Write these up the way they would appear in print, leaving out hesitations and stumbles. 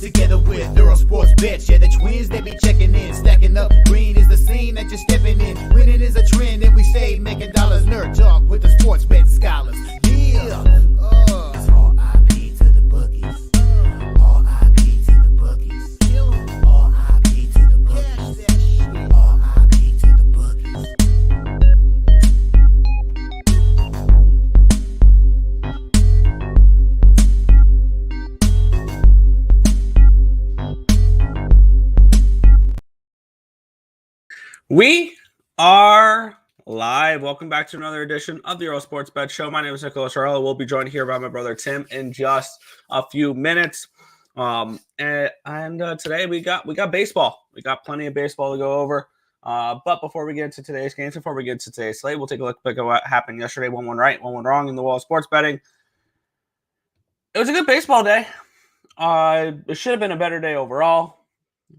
together with Earle Sports Bets. Yeah, the twins, they be checking in, stacking up. Green is the scene that you're stepping in. Winning is a trend, and we stay making dollars. Nerd talk with the sports bet scholars. Yeah, it's R.I.P. to the bookies. R.I.P. to the bookies. R.I.P. to the bookies. R.I.P. to the bookies. We are live. Welcome back to another edition of the Earle Sports Bet Show. My name is Nicholas Earle. We'll be joined here by my brother Tim in just a few minutes. And today we got baseball. We got plenty of baseball to go over. But before we get into today's games, before we get to today's slate, we'll take a look at what happened yesterday. 1-1 right, 1-1 wrong in the world of sports betting. It was a good baseball day. It should have been a better day overall.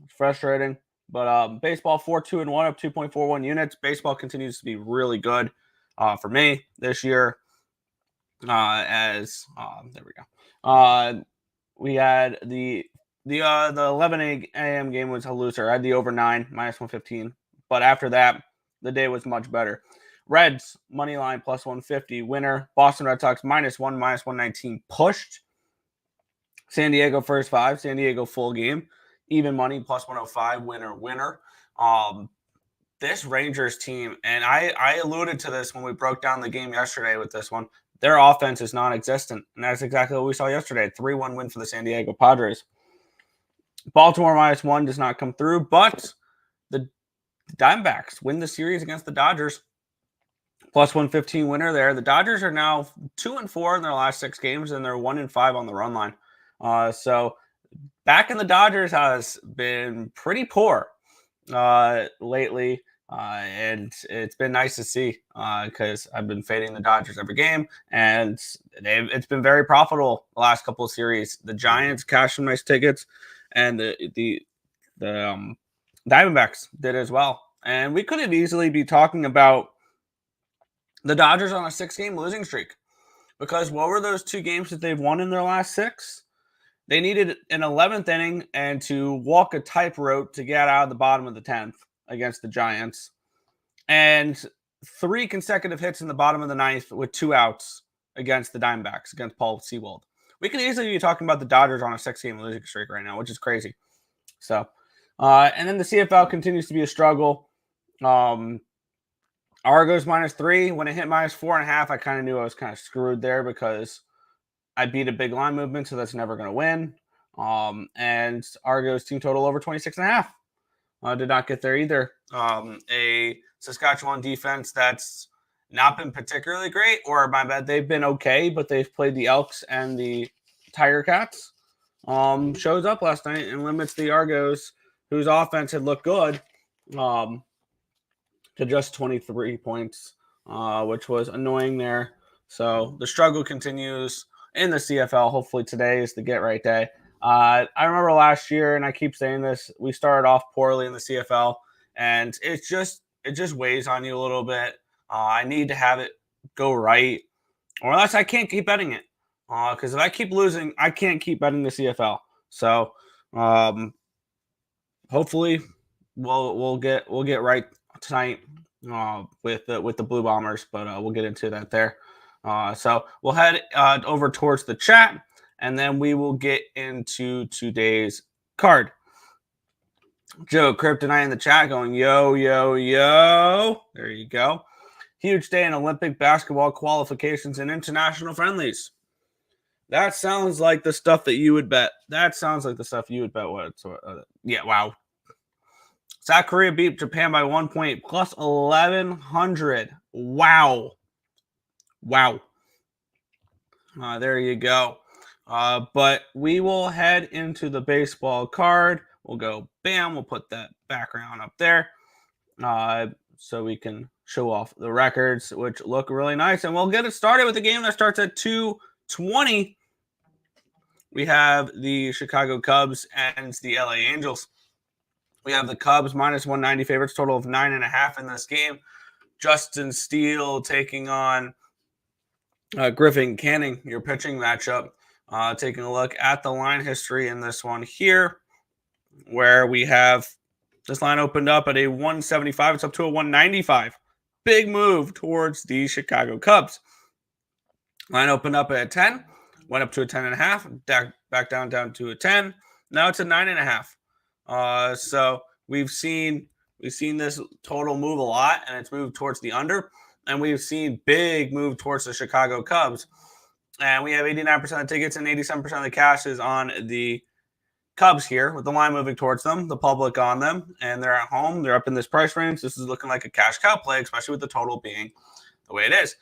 It's frustrating. But baseball 4-2-1 up 2.41 units. Baseball continues to be really good for me this year. There we go. We had the 11 a.m. game was a loser. I had the over 9 -115. But after that, the day was much better. Reds money line +150 winner. Boston Red Sox -1 -119 pushed. San Diego first 5. San Diego full game. Even money +105 winner. This Rangers team, and I alluded to this when we broke down the game yesterday with this one, their offense is non-existent, and that's exactly what we saw yesterday. 3-1 win for the San Diego Padres. Baltimore -1 does not come through, but the Diamondbacks win the series against the Dodgers. +115 winner there. The Dodgers are now 2-4 in their last 6 games, and they're 1-5 on the run line. So back in the Dodgers has been pretty poor lately, and it's been nice to see because I've been fading the Dodgers every game, and it's been very profitable the last couple of series. The Giants cashed some nice tickets, and the Diamondbacks did as well. And we could have easily be talking about the Dodgers on a 6-game losing streak, because what were those 2 games that they've won in their last 6? They needed an 11th inning and to walk a tightrope to get out of the bottom of the 10th against the Giants. And 3 consecutive hits in the bottom of the 9th with 2 outs against the Diamondbacks, against Paul Sewald. We could easily be talking about the Dodgers on a 6-game losing streak right now, which is crazy. So, and then the CFL continues to be a struggle. Argos -3. When it hit -4.5, I kind of knew I was kind of screwed there because I beat a big line movement, so that's never going to win. And Argos team total over 26.5. Did not get there either. A Saskatchewan defense that's not been particularly great, or my bad, they've been okay, but they've played the Elks and the Tiger Cats. Shows up last night and limits the Argos, whose offense had looked good, to just 23 points, which was annoying there. So the struggle continues in the CFL. Hopefully today is the get right day. I remember last year, and I keep saying this, we started off poorly in the CFL, and it just weighs on you a little bit. I need to have it go right, or else I can't keep betting it. Because if I keep losing, I can't keep betting the CFL. So hopefully we'll get right tonight with the Blue Bombers, but we'll get into that there. So we'll head over towards the chat, and then we will get into today's card. Joe Kryptonite in the chat going, yo. There you go. Huge day in Olympic basketball qualifications and international friendlies. That sounds like the stuff that you would bet. Yeah, wow. South Korea beat Japan by 1 point, plus 1,100. Wow. There you go. But we will head into the baseball card. We'll go bam. We'll put that background up there so we can show off the records, which look really nice. And we'll get it started with a game that starts at 2:20. We have the Chicago Cubs and the LA Angels. We have the Cubs -190 favorites, total of 9.5 in this game. Justin Steele taking on Griffin Canning, your pitching matchup. Taking a look at the line history in this one here, where we have this line opened up at a 175. It's up to a 195. Big move towards the Chicago Cubs. Line opened up at a 10, went up to a 10.5, back down to a 10. Now it's a 9.5. So we've seen this total move a lot, and it's moved towards the under. And we've seen big move towards the Chicago Cubs. And we have 89% of tickets and 87% of the cash is on the Cubs here, with the line moving towards them, the public on them, and they're at home. They're up in this price range. This is looking like a cash cow play, especially with the total being the way it is.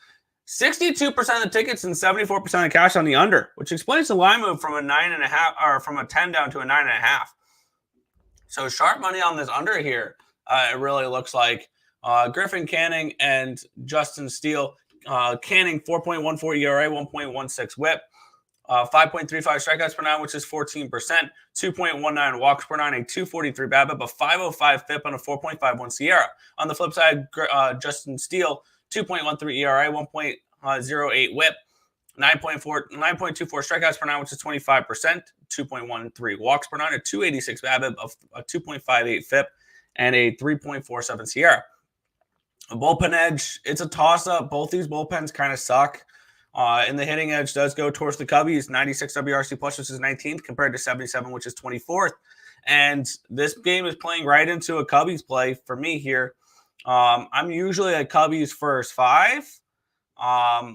62% of the tickets and 74% of cash on the under, which explains the line move from a 9.5 or from a 10 down to a 9.5. So sharp money on this under here. It really looks like Griffin Canning and Justin Steele. Canning 4.14 ERA, 1.16 WHIP. 5.35 strikeouts per nine, which is 14%, 2.19 walks per nine, a 243 BABIP, a 505 FIP, and a 4.51 SIERA. On the flip side, Justin Steele, 2.13 ERA, 1.08 WHIP, 9.24 strikeouts per nine, which is 25%, 2.13 walks per nine, a 286 BABIP, a 2.58 FIP, and a 3.47 SIERA. A bullpen edge, it's a toss-up. Both these bullpens kind of suck. And the hitting edge does go towards the Cubbies, 96 WRC plus, which is 19th, compared to 77, which is 24th. And this game is playing right into a Cubbies play for me here. I'm usually a Cubbies first five,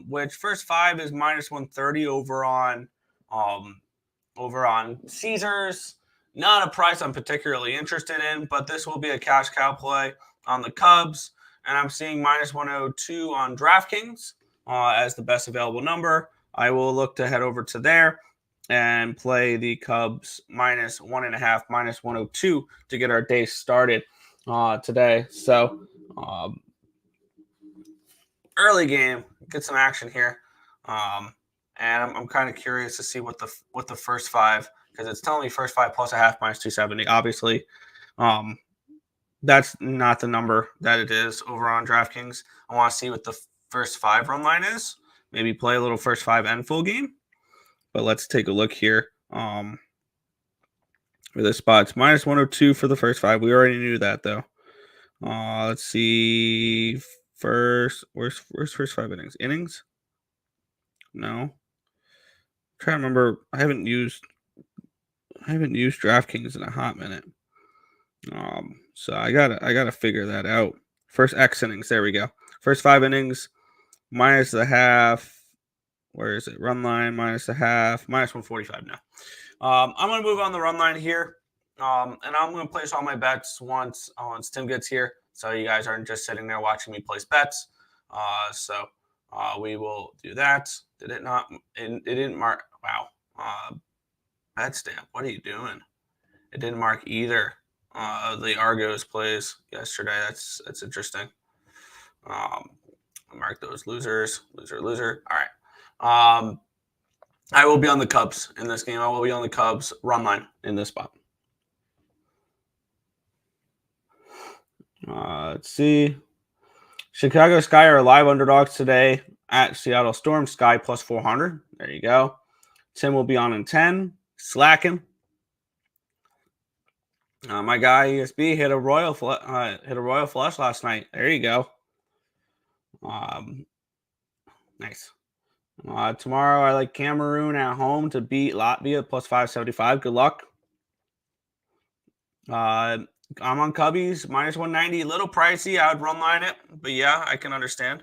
which first five is minus 130 over on Caesars. Not a price I'm particularly interested in, but this will be a cash cow play on the Cubs. And I'm seeing minus 102 on DraftKings as the best available number. I will look to head over to there and play the Cubs minus 1.5, minus 102 to get our day started today. So early game, get some action here. And I'm kind of curious to see what the first five, because it's telling me first five plus a half minus 270. Obviously, that's not the number that it is over on DraftKings. I want to see what the first five run line is. Maybe play a little first five and full game. But let's take a look here. For the spots, minus 102 for the first five. We already knew that though. Let's see. Where's first five innings? Innings? No. I'm trying to remember. I haven't used DraftKings in a hot minute. So I gotta figure that out. First X innings. There we go. First five innings, minus the half. Where is it? Run line minus the half, minus 145 now. I'm gonna move on the run line here, and I'm gonna place all my bets once Tim gets here, so you guys aren't just sitting there watching me place bets. So we will do that. Did it not? It didn't mark. Wow. Bet stamp. What are you doing? It didn't mark either. The Argos plays yesterday. That's interesting. Mark those losers. Loser. All right. I will be on the Cubs in this game. I will be on the Cubs run line in this spot. Let's see. Chicago Sky are live underdogs today at Seattle Storm. Sky plus 400. There you go. Tim will be on in 10. Slacking. My guy ESB hit a royal flush last night. There you go. Nice. Tomorrow I like Cameroon at home to beat Latvia plus 575. Good luck. I'm on Cubbies minus 190. A little pricey. I would run line it, but yeah, I can understand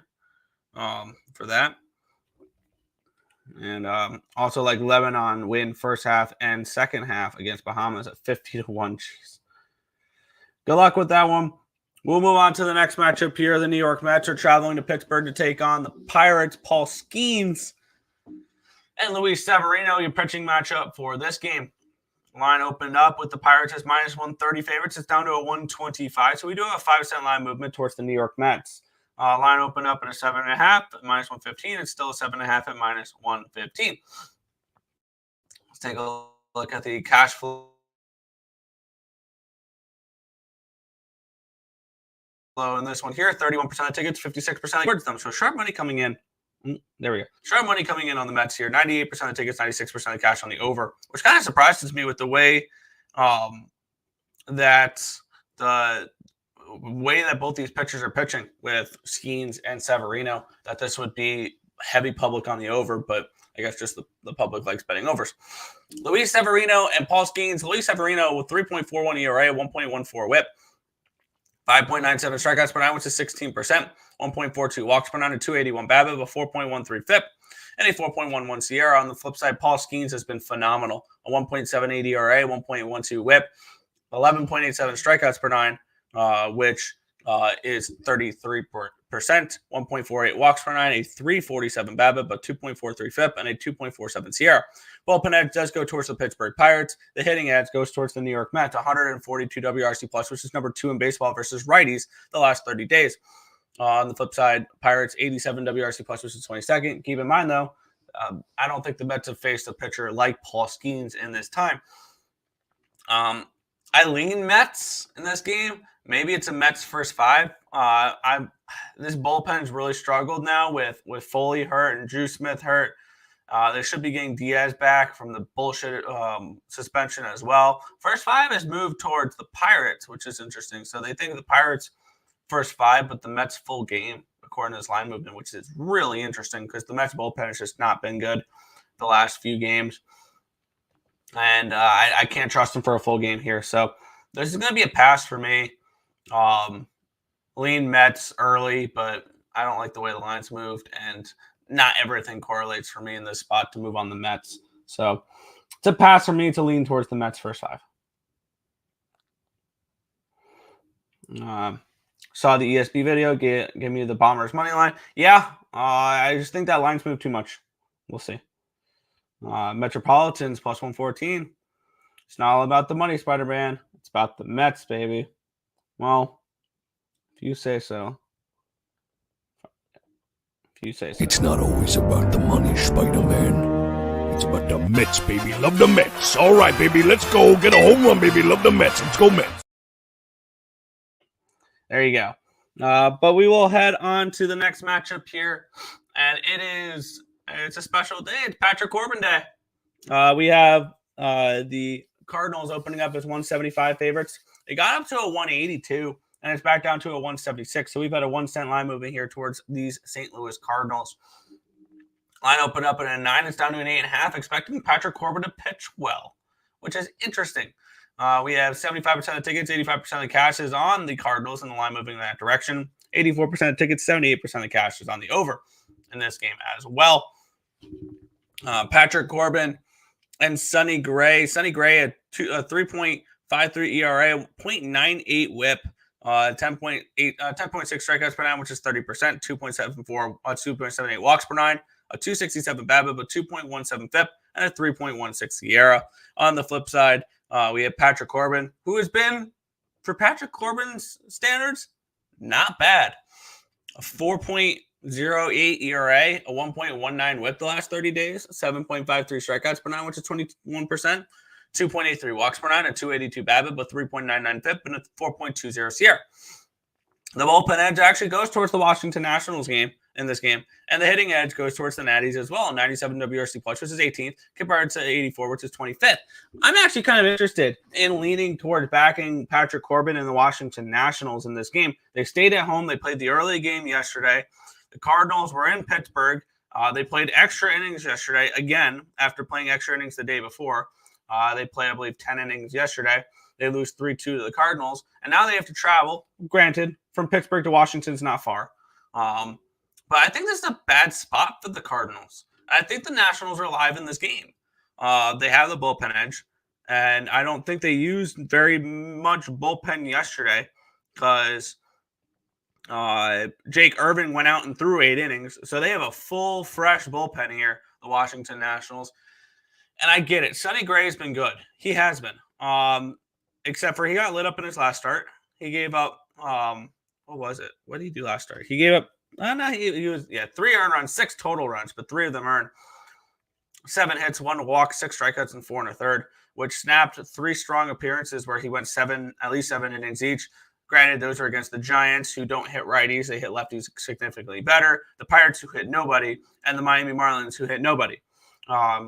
for that. And also like Lebanon win first half and second half against Bahamas at 50-1. Jeez. Good luck with that one. We'll move on to the next matchup here. The New York Mets are traveling to Pittsburgh to take on the Pirates. Paul Skeens and Luis Severino, your pitching matchup for this game. Line opened up with the Pirates as minus 130 favorites. It's down to a 125. So we do have a 5-cent line movement towards the New York Mets. Line opened up at a 7.5 at minus 115. It's still a 7.5 at minus 115. Let's take a look at the cash flow in this one here. 31% of tickets, 56% towards them. So sharp money coming in There we go. Strong money coming in on the Mets here. 98% of the tickets, 96% of the cash on the over, which kind of surprises me with the way that both these pitchers are pitching with Skeens and Severino, that this would be heavy public on the over, but I guess just the public likes betting overs. Luis Severino and Paul Skeens. Luis Severino with 3.41 ERA, 1.14 whip, 5.97 strikeouts per nine, which is 16%, 1.42 walks per nine, a 281 BABIP, a 4.13 FIP, and a 4.11 Sierra. On the flip side, Paul Skeens has been phenomenal. A 1.78 ERA, 1.12 whip, 11.87 strikeouts per nine, which is 33%, 1.48 walks per nine, a 347 BABIP, but 2.43 FIP, and a 2.47 Sierra. Bullpen edge does go towards the Pittsburgh Pirates. The hitting edge goes towards the New York Mets, 142 WRC plus, which is number 2 in baseball versus righties the last 30 days. On the flip side, Pirates 87 WRC plus, which is 22nd. Keep in mind, though, I don't think the Mets have faced a pitcher like Paul Skeens in this time. I lean Mets in this game. Maybe it's a Mets first 5. This bullpen's really struggled now with Foley hurt and Drew Smith hurt. They should be getting Diaz back from the bullshit suspension as well. First 5 has moved towards the Pirates, which is interesting. So they think the Pirates first 5, but the Mets full game, according to this line movement, which is really interesting because the Mets bullpen has just not been good the last few games. And I can't trust them for a full game here. So this is going to be a pass for me. Lean Mets early, but I don't like the way the line's moved, and not everything correlates for me in this spot to move on the Mets. So it's a pass for me to lean towards the Mets first 5. Saw the ESB video. Give me the Bombers money line. Yeah, I just think that line's moved too much. We'll see. Metropolitans plus 114. It's not all about the money, Spider-Man. It's about the Mets, baby. Well, if you say so. If you say so. It's not always about the money, Spider-Man. It's about the Mets, baby. Love the Mets. All right, baby. Let's go. Get a home run, baby. Love the Mets. Let's go, Mets. There you go. But we will head on to the next matchup here. And it's a special day. It's Patrick Corbin Day. We have the Cardinals opening up as 175 favorites. They got up to a 182, and it's back down to a 176. So we've had a 1 cent line moving here towards these St. Louis Cardinals. Line opened up at a 9. It's down to an 8.5, expecting Patrick Corbin to pitch well, which is interesting. We have 75% of tickets, 85% of the cash is on the Cardinals, and the line moving in that direction. 84% of tickets, 78% of the cash is on the over in this game as well. Patrick Corbin and Sonny Gray. Sonny Gray at 3.53 ERA, 0.98 whip, 10.6 strikeouts per nine, which is 30%, 2.78 walks per nine, a 267 BABIP, a 2.17 FIP, and a 3.16 Sierra. On the flip side, we have Patrick Corbin, who has been, for Patrick Corbin's standards, not bad. A 4.08 ERA, a 1.19 whip the last 30 days, 7.53 strikeouts per nine, which is 21%, 2.83 walks per nine, a 282 BABIP, a 3.99 FIP, and a 4.20 Sierra. The bullpen edge actually goes towards the Washington Nationals game in this game, and the hitting edge goes towards the Natties as well. 97 WRC plus, which is 18th, compared to 84, which is 25th. I'm actually kind of interested in leaning towards backing Patrick Corbin and the Washington Nationals in this game. They stayed at home. They played the early game yesterday. The Cardinals were in Pittsburgh. They played extra innings yesterday, again, after playing extra innings the day before. They played, I believe, 10 innings yesterday. They lose 3-2 to the Cardinals, and now they have to travel. Granted, from Pittsburgh to Washington is not far. But I think this is a bad spot for the Cardinals. I think the Nationals are alive in this game. They have the bullpen edge, and I don't think they used very much bullpen yesterday because Jake Irvin went out and threw 8 innings. So they have a full, fresh bullpen here, the Washington Nationals. And I get it. Sonny Gray has been good. He has been. Except for he got lit up in his last start. He gave up, what was it? What did he do last start? He gave up, he was 3 earned runs, 6 total runs, but 3 of them earned. 7 hits, 1 walk, 6 strikeouts, and 4 1/3, which snapped 3 strong appearances where he went at least 7 innings each. Granted, those are against the Giants, who don't hit righties. They hit lefties significantly better. The Pirates, who hit nobody, and the Miami Marlins, who hit nobody.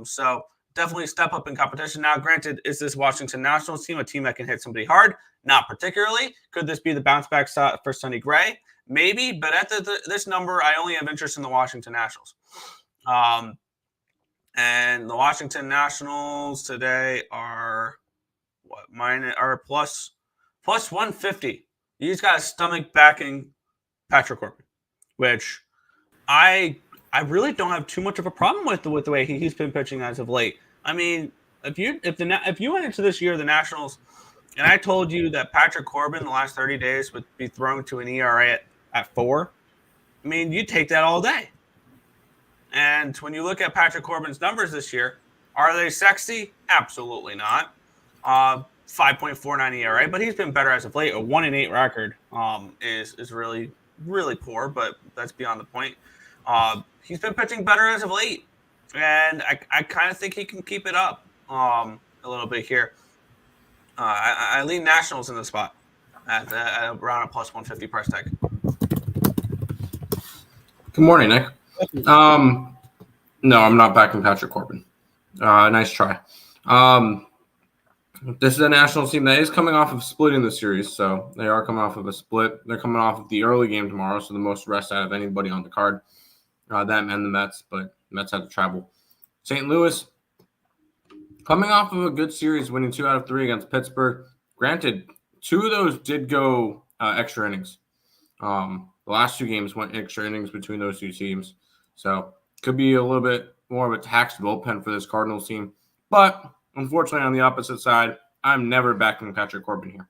So definitely step up in competition. Now, granted, is this Washington Nationals team a team that can hit somebody hard? Not particularly. Could this be the bounce back for Sonny Gray? Maybe, but at this number, I only have interest in the Washington Nationals. And the Washington Nationals today are plus 150. He's got a stomach backing Patrick Corbin, which I really don't have too much of a problem with the way he's been pitching as of late. I mean, if you went into this year, the Nationals, and I told you that Patrick Corbin the last 30 days would be thrown to an ERA at 4, I mean, you take that all day. And when you look at Patrick Corbin's numbers this year, are they sexy? Absolutely not. 5.49 ERA, but he's been better as of late. A 1-8 record is really, really poor, but that's beyond the point. He's been pitching better as of late, and I kind of think he can keep it up a little bit here. I lean Nationals in the spot at around a plus 150 price tag. Good morning, Nick. No, I'm not backing Patrick Corbin. Nice try. This is a Nationals team that is coming off of splitting the series, so they are coming off of a split. They're coming off of the early game tomorrow, so the most rest out of anybody on the card. Them and the Mets, but Mets had to travel. St. Louis, coming off of a good series, winning 2 out of 3 against Pittsburgh. Granted, 2 of those did go extra innings. The last 2 games went extra innings between those 2 teams. So could be a little bit more of a taxed bullpen for this Cardinals team. But unfortunately, on the opposite side, I'm never backing Patrick Corbin here.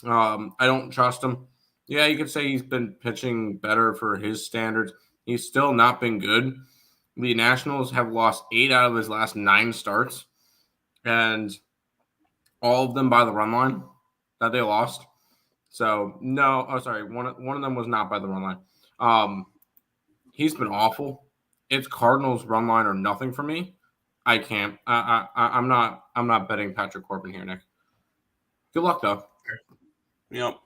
I don't trust him. Yeah, you could say he's been pitching better for his standards. He's still not been good. The Nationals have lost 8 out of his last 9 starts, and all of them by the run line that they lost. So, no, one of them was not by the run line. He's been awful. It's Cardinals run line or nothing for me. I can't. I'm not betting Patrick Corbin here, Nick. Good luck, though. Yep.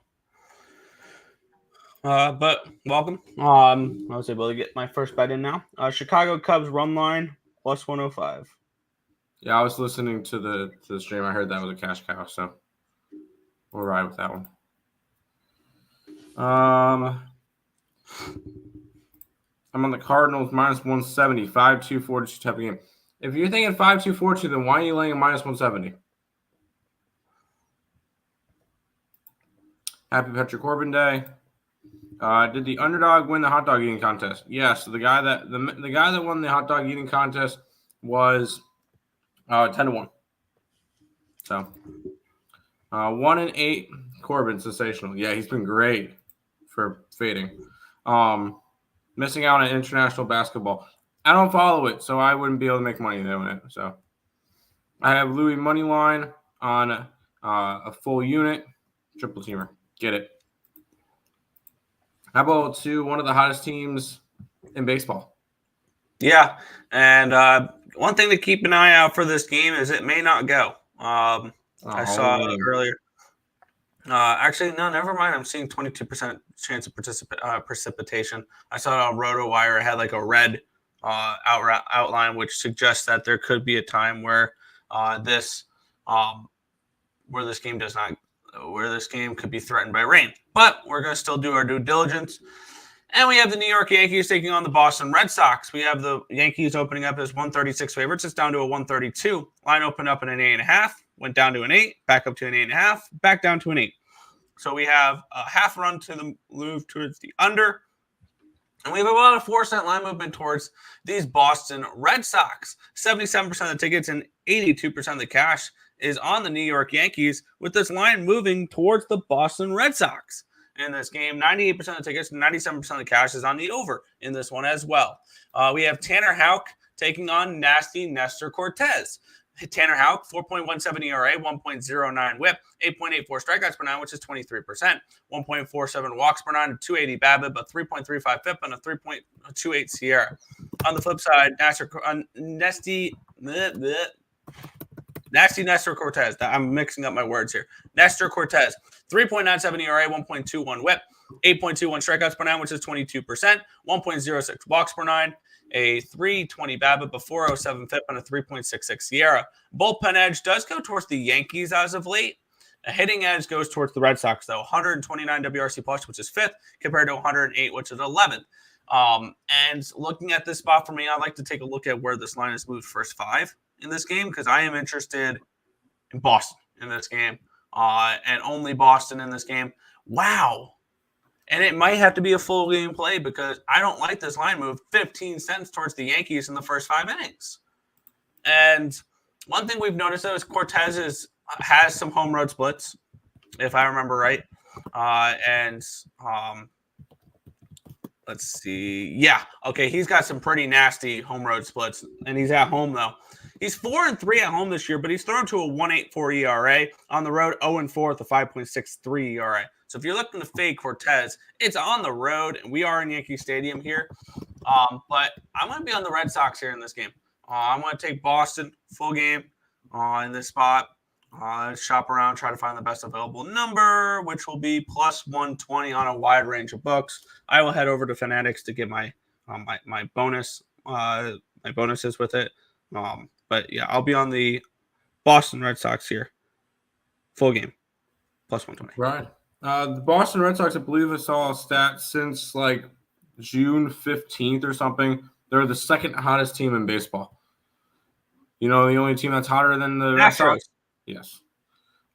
But welcome. I was able to get my first bet in now. Chicago Cubs run line plus 105. Yeah, I was listening to the stream. I heard that was a cash cow, so we'll ride with that one. I'm on the Cardinals minus 170, 5-2, 4-2 type of game. If you're thinking 5-2, 4-2, then why are you laying a minus 170? Happy Patrick Corbin Day. Did the underdog win the hot dog eating contest? Yes. So the guy that won the hot dog eating contest was 10-1. So 1-8. Corbin sensational. Yeah, he's been great for fading. Missing out on international basketball. I don't follow it, so I wouldn't be able to make money doing it. So I have Louis money line on a full unit, triple teamer. Get it. How about one of the hottest teams in baseball? Yeah, and one thing to keep an eye out for this game is it may not go. I saw it earlier. Actually, no, never mind. I'm seeing 22% chance of precipitation. I saw it on RotoWire. It had like a red outline, which suggests that there could be a time where this game could be threatened by rain. But we're going to still do our due diligence. And we have the New York Yankees taking on the Boston Red Sox. We have the Yankees opening up as 136 favorites. It's down to a 132. Line opened up at an 8.5, went down to an 8, back up to an 8.5, back down to an 8. So we have a half run to the move towards the under. And we have about a 4-cent line movement towards these Boston Red Sox. 77% of the tickets and 82% of the cash is on the New York Yankees, with this line moving towards the Boston Red Sox. In this game, 98% of the tickets and 97% of the cash is on the over in this one as well. We have Tanner Houck taking on nasty Nestor Cortez. Tanner Houck, 4.17 ERA, 1.09 whip, 8.84 strikeouts per 9, which is 23%, 1.47 walks per 9, 280 BABIP, a 3.35 FIP, and a 3.28 SIERA. On the flip side, Nasty Nestor Cortez. I'm mixing up my words here. Nestor Cortez, 3.97 ERA, 1.21 WHIP, 8.21 strikeouts per nine, which is 22%, 1.06 walks per nine, a 3.20 BABIP, a 4.07 FIP, and a 3.66 Sierra. Bullpen edge does go towards the Yankees as of late. A hitting edge goes towards the Red Sox, though. 129 WRC plus, which is 5th, compared to 108, which is 11th. And looking at this spot for me, I'd like to take a look at where this line has moved first 5 in this game, because I am interested in Boston in this game, and only Boston in this game. Wow. And it might have to be a full game play, because I don't like this line move 15 cents towards the Yankees in the first 5 innings. And one thing we've noticed, though, is Cortez has some home road splits, if I remember right. Let's see. Yeah. Okay. He's got some pretty nasty home road splits, and he's at home, though. He's 4-3 at home this year, but he's thrown to a 1.84 ERA. On the road, 0-4 with a 5.63 ERA. So if you're looking to fade Cortez, it's on the road, and we are in Yankee Stadium here. But I'm going to be on the Red Sox here in this game. I'm going to take Boston full game in this spot. Shop around, try to find the best available number, which will be plus 120 on a wide range of books. I will head over to Fanatics to get my bonus, my bonuses with it. But yeah, I'll be on the Boston Red Sox here, full game, plus 120. Right. The Boston Red Sox, I believe I saw a stat since like June 15th or something. They're the second hottest team in baseball. You know, the only team that's hotter than the Red Sox. Yes.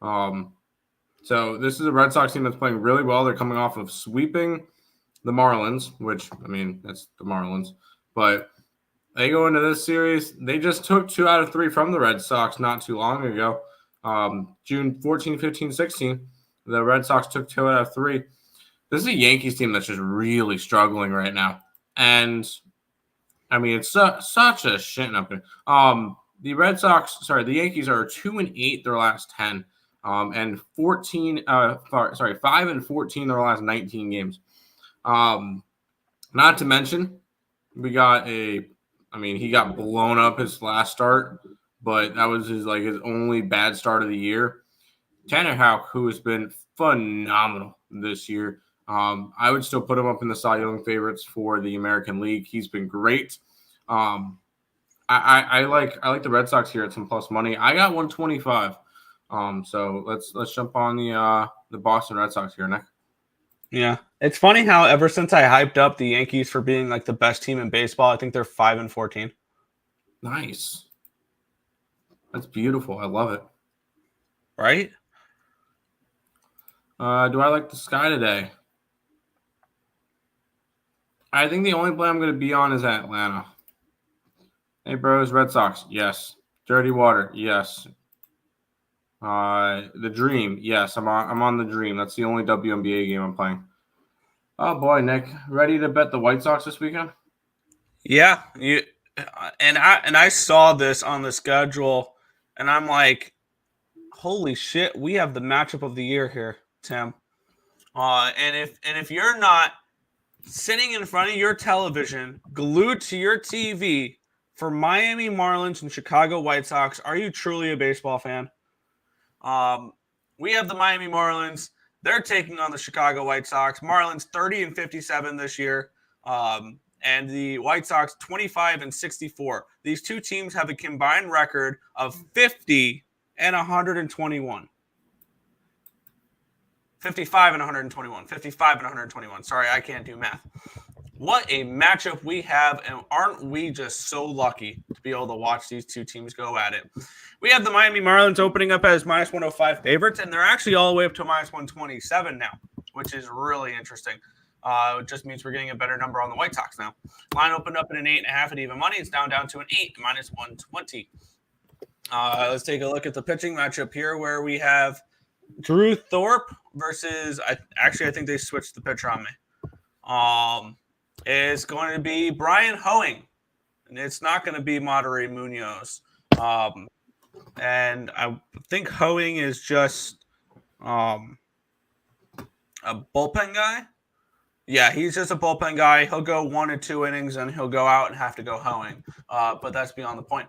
So this is a Red Sox team that's playing really well. They're coming off of sweeping the Marlins, which, I mean, that's the Marlins. But they go into this series. They just took 2 out of 3 from the Red Sox not too long ago. June 14, 15, 16. The Red Sox took 2 out of 3. This is a Yankees team that's just really struggling right now. And, I mean, it's such a shit up there. The Yankees are 2-8 their last 10, and 5-14 their last 19 games. Not to mention, he got blown up his last start, but that was his only bad start of the year. Tanner Houck, who has been phenomenal this year, I would still put him up in the Cy Young favorites for the American League. He's been great. I like the Red Sox here at some plus money. I got 125. So let's jump on the Boston Red Sox here, Nick. Yeah, it's funny how ever since I hyped up the Yankees for being like the best team in baseball, I think they're 5-14. Nice. That's beautiful. I love it. Right? Do I like the sky today? I think the only play I'm going to be on is Atlanta. Hey, bros, Red Sox, yes. Dirty Water, yes. The Dream, yes. I'm on the Dream. That's the only WNBA game I'm playing. Oh boy, Nick, ready to bet the White Sox this weekend? Yeah, I saw this on the schedule, and I'm like, holy shit, we have the matchup of the year here, Tim. And if you're not sitting in front of your television, glued to your TV for Miami Marlins and Chicago White Sox, are you truly a baseball fan? We have the Miami Marlins. They're taking on the Chicago White Sox. Marlins 30-57 this year, and the White Sox 25-64. These two teams have a combined record of 50 and 121. 55 and 121. 55 and 121. Sorry, I can't do math. What a matchup we have, and aren't we just so lucky to be able to watch these two teams go at it? We have the Miami Marlins opening up as minus 105 favorites, and they're actually all the way up to minus 127 now, which is really interesting. It just means we're getting a better number on the White Sox now. Line opened up at an 8.5 at even money. It's down to an 8, minus 120. Let's take a look at the pitching matchup here, where we have Drew Thorpe versus I think they switched the pitcher on me. It's going to be Brian Hoeing, and it's not going to be Monterey Munoz. And I think Hoeing is just a bullpen guy. Yeah, he's just a bullpen guy. He'll go 1 or 2 innings and he'll go out and have to go hoeing. But that's beyond the point.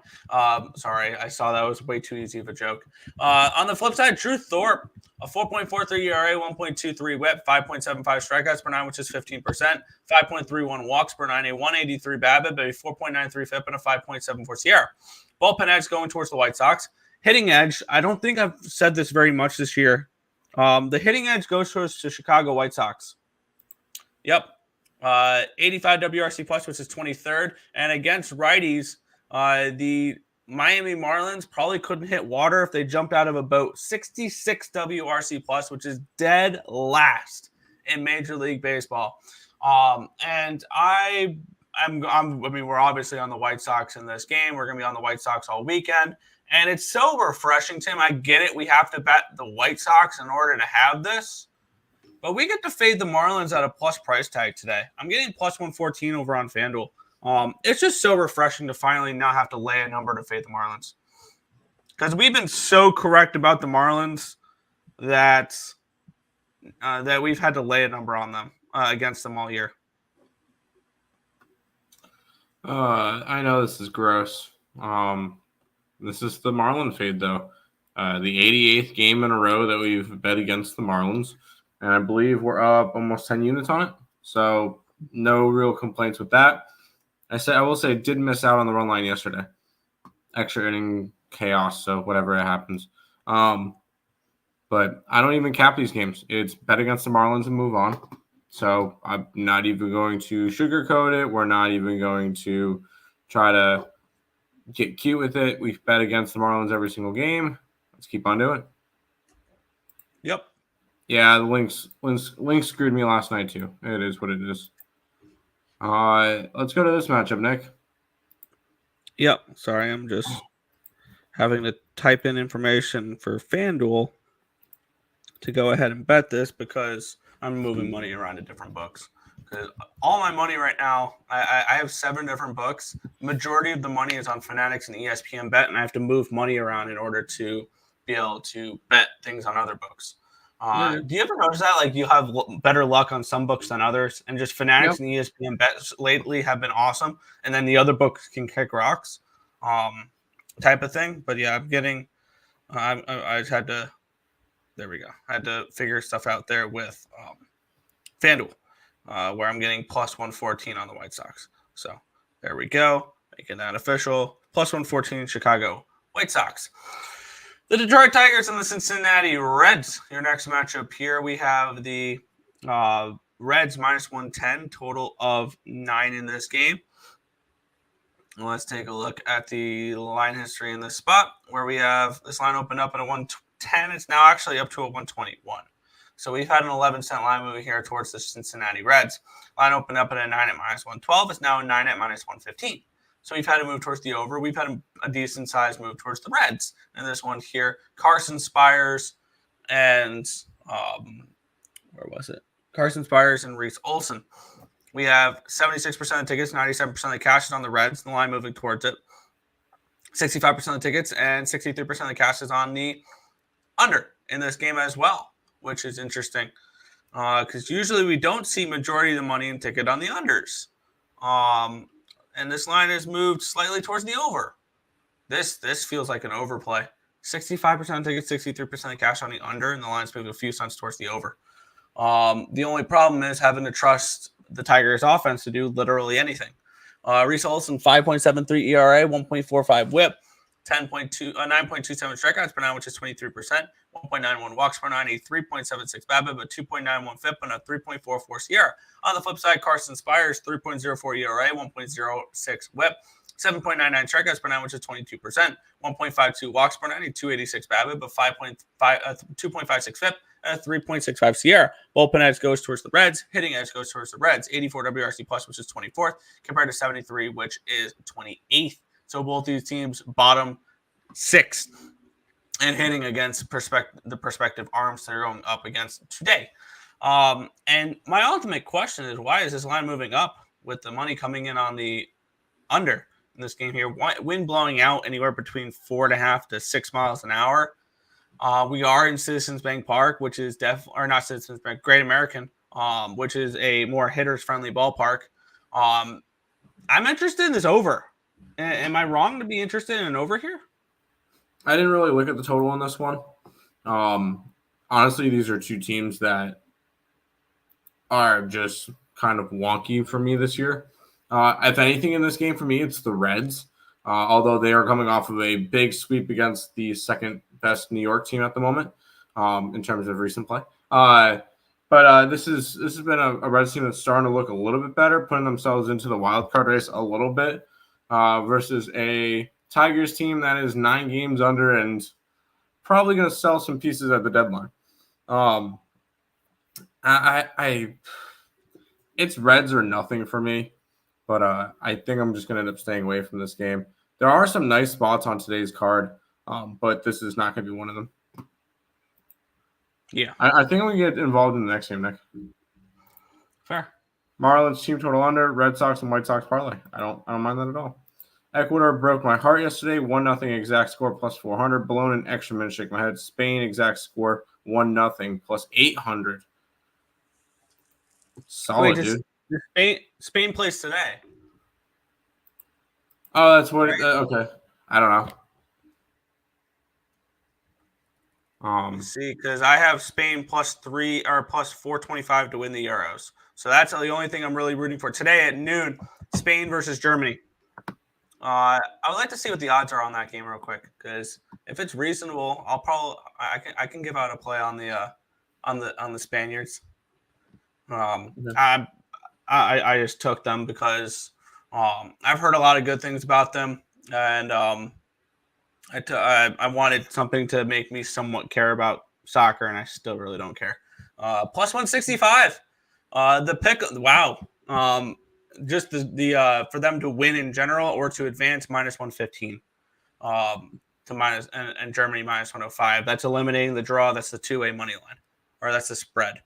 Sorry, I saw that was way too easy of a joke. On the flip side, Drew Thorpe, a 4.43 ERA, 1.23 WHIP, 5.75 strikeouts per nine, which is 15%, 5.31 walks per nine, a 183 BABIP, a 4.93 FIP, and a 5.74 SIERA. Bullpen edge going towards the White Sox. Hitting edge, I don't think I've said this very much this year. The hitting edge goes towards the Chicago White Sox. Yep. 85 WRC plus, which is 23rd. And against righties, the Miami Marlins probably couldn't hit water if they jumped out of a boat. 66 WRC plus, which is dead last in Major League Baseball. And I mean, we're obviously on the White Sox in this game. We're going to be on the White Sox all weekend. And it's so refreshing, Tim. I get it. We have to bet the White Sox in order to have this. But we get to fade the Marlins at a plus price tag today. I'm getting plus 114 over on FanDuel. It's just so refreshing to finally not have to lay a number to fade the Marlins. Because we've been so correct about the Marlins that we've had to lay a number on them against them all year. I know this is gross. This is the Marlin fade, though. The 88th game in a row that we've bet against the Marlins. And I believe we're up almost 10 units on it. So no real complaints with that. I will say did miss out on the run line yesterday. Extra inning chaos, so whatever it happens. But I don't even cap these games. It's bet against the Marlins and move on. So I'm not even going to sugarcoat it. We're not even going to try to get cute with it. We've bet against the Marlins every single game. Let's keep on doing it. Yep. Yeah, the Lynx screwed me last night too. It is what it is. Let's go to this matchup, Nick. Yep. Sorry, I'm just having to type in information for FanDuel to go ahead and bet this because I'm moving money around to different books. Because all my money right now, I have 7 different books. Majority of the money is on Fanatics and ESPN Bet, and I have to move money around in order to be able to bet things on other books. Do you ever notice that? Like you have better luck on some books than others, and just Fanatics and ESPN bets lately have been awesome, and then the other books can kick rocks, type of thing. But yeah, I'm getting. I just had to. There we go. I had to figure stuff out there with FanDuel, where I'm getting plus 114 on the White Sox. So there we go, making that official. Plus 114 Chicago White Sox. The Detroit Tigers and the Cincinnati Reds. Your next matchup here, we have the Reds minus 110, total of 9 in this game. Let's take a look at the line history in this spot, where we have this line opened up at a 110. It's now actually up to a 121. So we've had an 11-cent line moving here towards the Cincinnati Reds. Line opened up at a 9 at minus 112. It's now a 9 at minus 115. So we've had to move towards the over. We've had a decent size move towards the Reds. And this one here, Carson Spires and where was it? Carson Spires and Reese Olson. We have 76% of the tickets, 97% of the cash is on the Reds. The line moving towards it. 65% of the tickets and 63% of the cash is on the under in this game as well, which is interesting because usually we don't see majority of the money and ticket on the unders. And this line has moved slightly towards the over. This feels like an overplay. 65% tickets, 63% of cash on the under, and the line's moved a few cents towards the over. The only problem is having to trust the Tigers offense to do literally anything. Reese Olson, 5.73 ERA, 1.45 WHIP, 9.27 strikeouts per nine, which is 23%, 1.91 walks per nine, a 3.76 BABIP, a 2.91 FIP, and a 3.44 SIERA. On the flip side, Carson Spires, 3.04 ERA, 1.06 WHIP, 7.99 strikeouts per nine, which is 22%, 1.52 walks per nine, a 2.86 BABIP, a 2.56 FIP, and a 3.65 SIERA. Bullpen edge goes towards the Reds. Hitting edge goes towards the Reds. 84 WRC plus, which is 24th, compared to 73, which is 28th. So both these teams bottom 6th and hitting against the prospective arms they're going up against today. And my ultimate question is, why is this line moving up with the money coming in on the under in this game here? Wind blowing out anywhere between 4.5 to 6 miles an hour. We are in Citizens Bank Park, which is not Citizens Bank, Great American, which is a more hitters-friendly ballpark. I'm interested in this over. Am I wrong to be interested in an over here? I didn't really look at the total on this one. Honestly, these are two teams that are just kind of wonky for me this year. If anything in this game for me, it's the Reds. Although they are coming off of a big sweep against the second best New York team at the moment in terms of recent play. But this has been a Reds team that's starting to look a little bit better, putting themselves into the wild card race a little bit versus a Tigers team that is 9 games under and probably going to sell some pieces at the deadline. It's Reds or nothing for me, but I think I'm just going to end up staying away from this game. There are some nice spots on today's card, but this is not going to be one of them. Yeah, I think we get involved in the next game, Nick. fair. Marlins team total under, Red Sox and White Sox parlay. I don't mind that at all. Ecuador broke my heart yesterday. 1-0 exact score plus 400. Blown an extra minute, shake my head. Spain exact score 1-0 plus 800. Solid, dude. Spain plays today. Oh, that's what. Okay, I don't know. See, because I have Spain +3 or +425 to win the Euros. So that's the only thing I'm really rooting for today at noon. Spain versus Germany. I would like to see what the odds are on that game real quick, because if it's reasonable, I can give out a play on the Spaniards. I just took them because I've heard a lot of good things about them, and I wanted something to make me somewhat care about soccer, and I still really don't care. +165. The pick. Wow. Just the for them to win in general or to advance -115. To minus and Germany -105. That's eliminating the draw. That's the two-way money line, or that's the spread.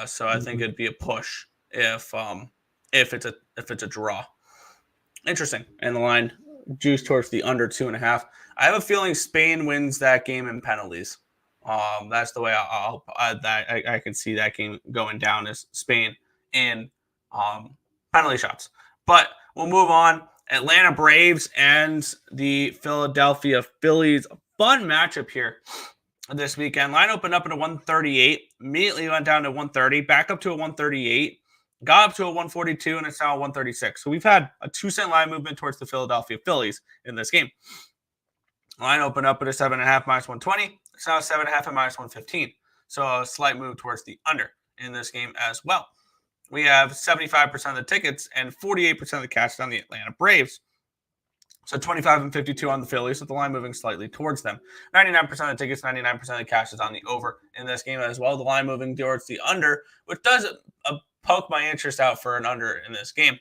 So I think it'd be a push if it's a draw. Interesting. And the line juice towards the under 2.5. I have a feeling Spain wins that game in penalties. That's the way I can see that game going down, is Spain in penalty shots. But we'll move on. Atlanta Braves and the Philadelphia Phillies. Fun matchup here this weekend. Line opened up at a 138, immediately went down to 130, back up to a 138, got up to a 142, and it's now a 136. So we've had a 2-cent line movement towards the Philadelphia Phillies in this game. Line opened up at a 7.5 -120. It's now a 7.5 at -115. So a slight move towards the under in this game as well. We have 75% of the tickets and 48% of the cash on the Atlanta Braves. So 25 and 52 on the Phillies, with the line moving slightly towards them. 99% of the tickets, 99% of the cash is on the over in this game as well. The line moving towards the under, which does poke my interest out for an under in this game.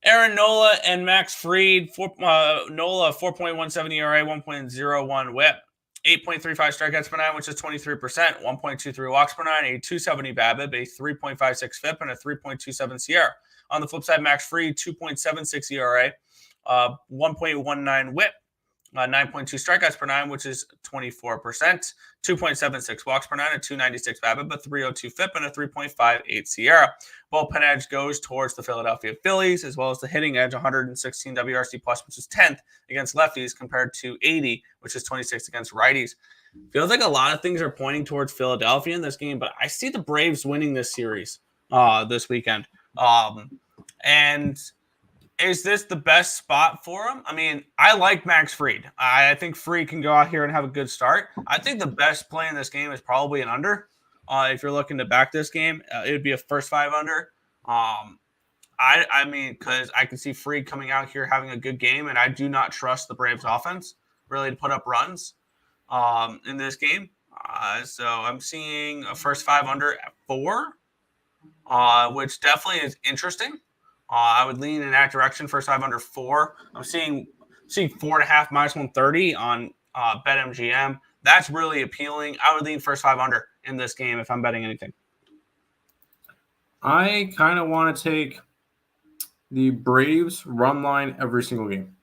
Aaron Nola and Max Fried. Nola, 4.17 ERA, 1.01 whip. 8.35 strikeouts per nine, which is 23%, 1.23 walks per nine, a 270 BABIP, a 3.56 FIP, and a 3.27 SIERA. On the flip side, Max Fried, 2.76 ERA, 1.19 whip, 9.2 strikeouts per nine, which is 24%, 2.76 walks per nine, a 296 BABIP, but 302 FIP, and a 3.58 SIERA. Bullpen edge goes towards the Philadelphia Phillies, as well as the hitting edge, 116 WRC+, which is 10th against lefties, compared to 80, which is 26th against righties. Feels like a lot of things are pointing towards Philadelphia in this game, but I see the Braves winning this series this weekend. And is this the best spot for him? I mean, I like Max Fried. I think Fried can go out here and have a good start. I think the best play in this game is probably an under. If you're looking to back this game, it would be a first 5 under. I mean, because I can see Fried coming out here having a good game, and I do not trust the Braves offense really to put up runs in this game. So I'm seeing a first 5 under at 4, which definitely is interesting. I would lean in that direction, first 5 under 4. I'm seeing 4.5 -130 on BetMGM. That's really appealing. I would lean first 5 under in this game if I'm betting anything. I kind of want to take the Braves run line every single game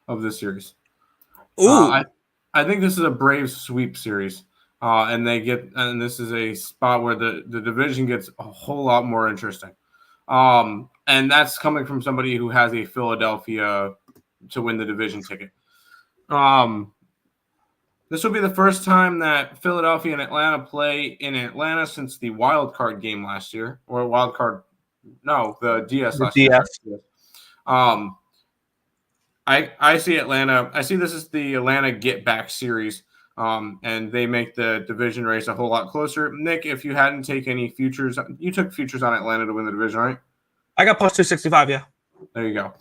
of this series. Ooh. I think this is a Braves sweep series. And this is a spot where the division gets a whole lot more interesting. And that's coming from somebody who has a Philadelphia to win the division ticket. This will be the first time that Philadelphia and Atlanta play in Atlanta since the wild card game last year, or the DS last year. I see Atlanta. I see this is the Atlanta get back series, and they make the division race a whole lot closer. Nick, if you hadn't taken any futures, you took futures on Atlanta to win the division, right? I got plus 265. Yeah. There you go.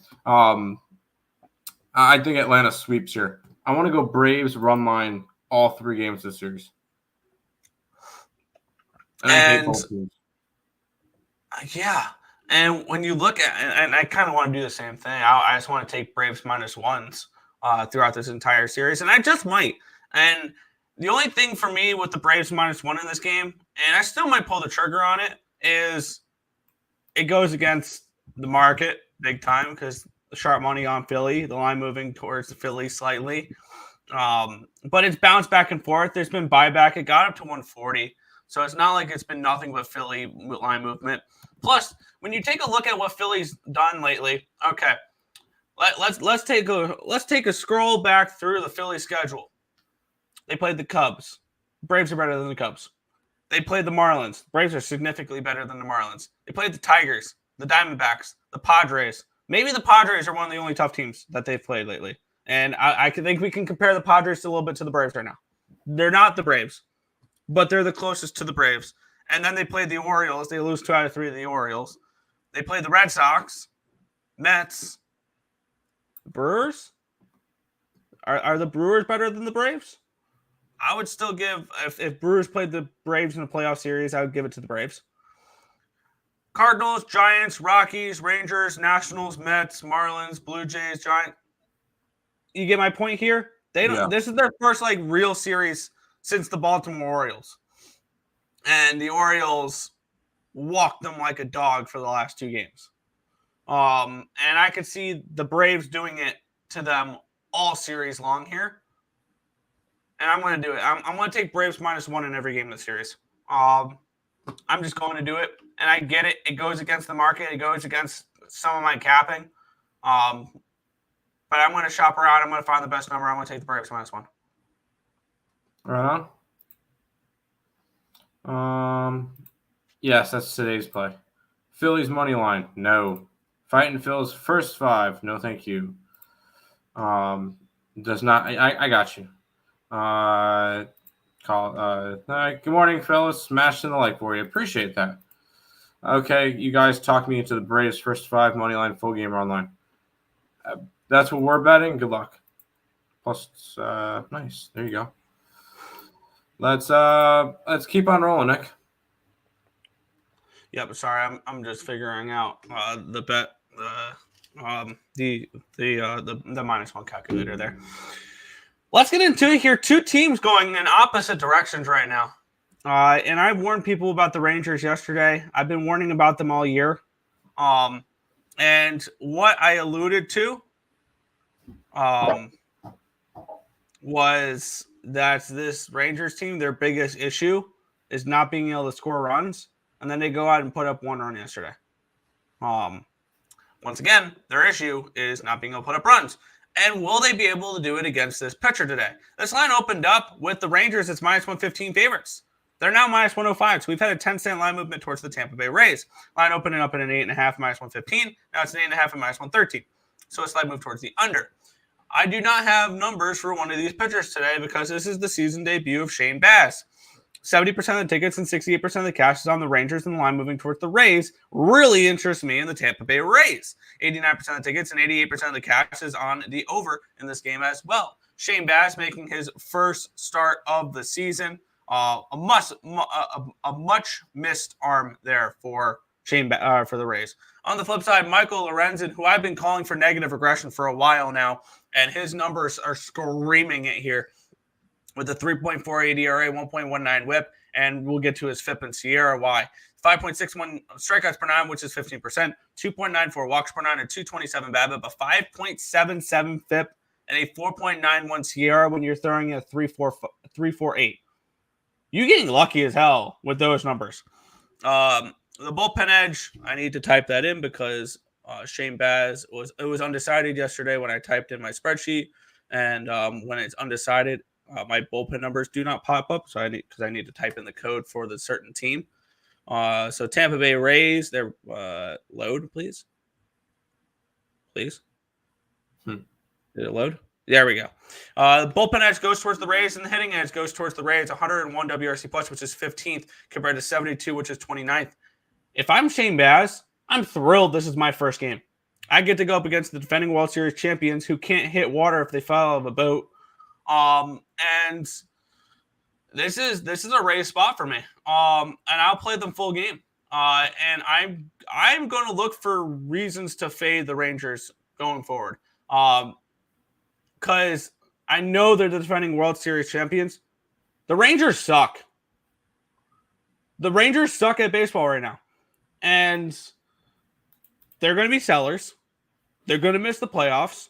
I think Atlanta sweeps here. I want to go Braves run line all 3 games this series. And yeah. And when you look at, and I kind of want to do the same thing. I just want to take Braves -1s throughout this entire series, and I just might. And the only thing for me with the Braves -1 in this game, and I still might pull the trigger on it, is it goes against the market big time because the sharp money on Philly, the line moving towards the Philly slightly. But it's bounced back and forth. There's been buyback. It got up to 140. So it's not like it's been nothing but Philly line movement. Plus, when you take a look at what Philly's done lately, okay, let's take a scroll back through the Philly schedule. They played the Cubs. Braves are better than the Cubs. They played the Marlins. Braves are significantly better than the Marlins. They played the Tigers, the Diamondbacks, the Padres. Maybe the Padres are one of the only tough teams that they've played lately. And I think we can compare the Padres a little bit to the Braves right now. They're not the Braves, but they're the closest to the Braves. And then they played the Orioles. They lose 2 out of 3 to the Orioles. They played the Red Sox, Mets, Brewers. Are the Brewers better than the Braves? I would still give, if Brewers played the Braves in a playoff series, I would give it to the Braves. Cardinals, Giants, Rockies, Rangers, Nationals, Mets, Marlins, Blue Jays, Giants. You get my point here? This is their first real series since the Baltimore Orioles. And the Orioles walked them like a dog for the last 2 games. And I could see the Braves doing it to them all series long here. And I'm going to do it. I'm going to take Braves -1 in every game of the series. I'm just going to do it. And I get it. It goes against the market. It goes against some of my capping. But I'm going to shop around. I'm going to find the best number. I'm going to take the Braves -1. Right on. Yes, that's today's play. Phillies money line. No. Fighting Phil's first 5. No, thank you. Does not. I got you. Good morning, fellas. Smashing the like for you. Appreciate that. Okay, you guys talked me into the Braves first 5 money line full game online. That's what we're betting. Good luck. Plus, nice. There you go. Let's keep on rolling, Nick. Yeah, but sorry, I'm just figuring out the bet, the -1 calculator there. Let's get into it here. 2 teams going in opposite directions right now. And I warned people about the Rangers yesterday. I've been warning about them all year. And what I alluded to was that this Rangers team, their biggest issue is not being able to score runs. And then they go out and put up 1 run yesterday. Once again, their issue is not being able to put up runs. And will they be able to do it against this pitcher today? This line opened up with the Rangers. It's -115 favorites. They're now -105. So we've had a 10-cent line movement towards the Tampa Bay Rays. Line opening up at an 8.5, -115. Now it's an 8.5 and -113. So a slight move towards the under. I do not have numbers for one of these pitchers today because this is the season debut of Shane Baz. 70% of the tickets and 68% of the cash is on the Rangers, and the line moving towards the Rays really interests me in the Tampa Bay Rays. 89% of the tickets and 88% of the cash is on the over in this game as well. Shane Baz making his first start of the season. A much missed arm there for for the Rays. On the flip side, Michael Lorenzen, who I've been calling for negative regression for a while now, and his numbers are screaming it here with a 3.48 ERA, 1.19 WHIP, and we'll get to his FIP and Sierra Y. 5.61 strikeouts per 9, which is 15%, 2.94 walks per 9, and 227 BABIP, a 5.77 FIP, and a 4.91 Sierra when you're throwing a 3.48. You getting lucky as hell with those numbers. The bullpen edge, I need to type that in because Shane Baz was undecided yesterday when I typed in my spreadsheet, and when it's undecided, my bullpen numbers do not pop up. So I need to type in the code for the certain team. So Tampa Bay Rays, their load, please. Did it load? There we go. The bullpen edge goes towards the Rays, and the hitting edge goes towards the Rays. 101 WRC plus, which is 15th, compared to 72, which is 29th. If I'm Shane Baz, I'm thrilled this is my first game. I get to go up against the defending World Series champions who can't hit water if they fall out of a boat. And this is a Rays spot for me. And I'll play them full game. And I'm going to look for reasons to fade the Rangers going forward. Because I know they're the defending World Series champions. The Rangers suck. The Rangers suck at baseball right now. And they're going to be sellers. They're going to miss the playoffs.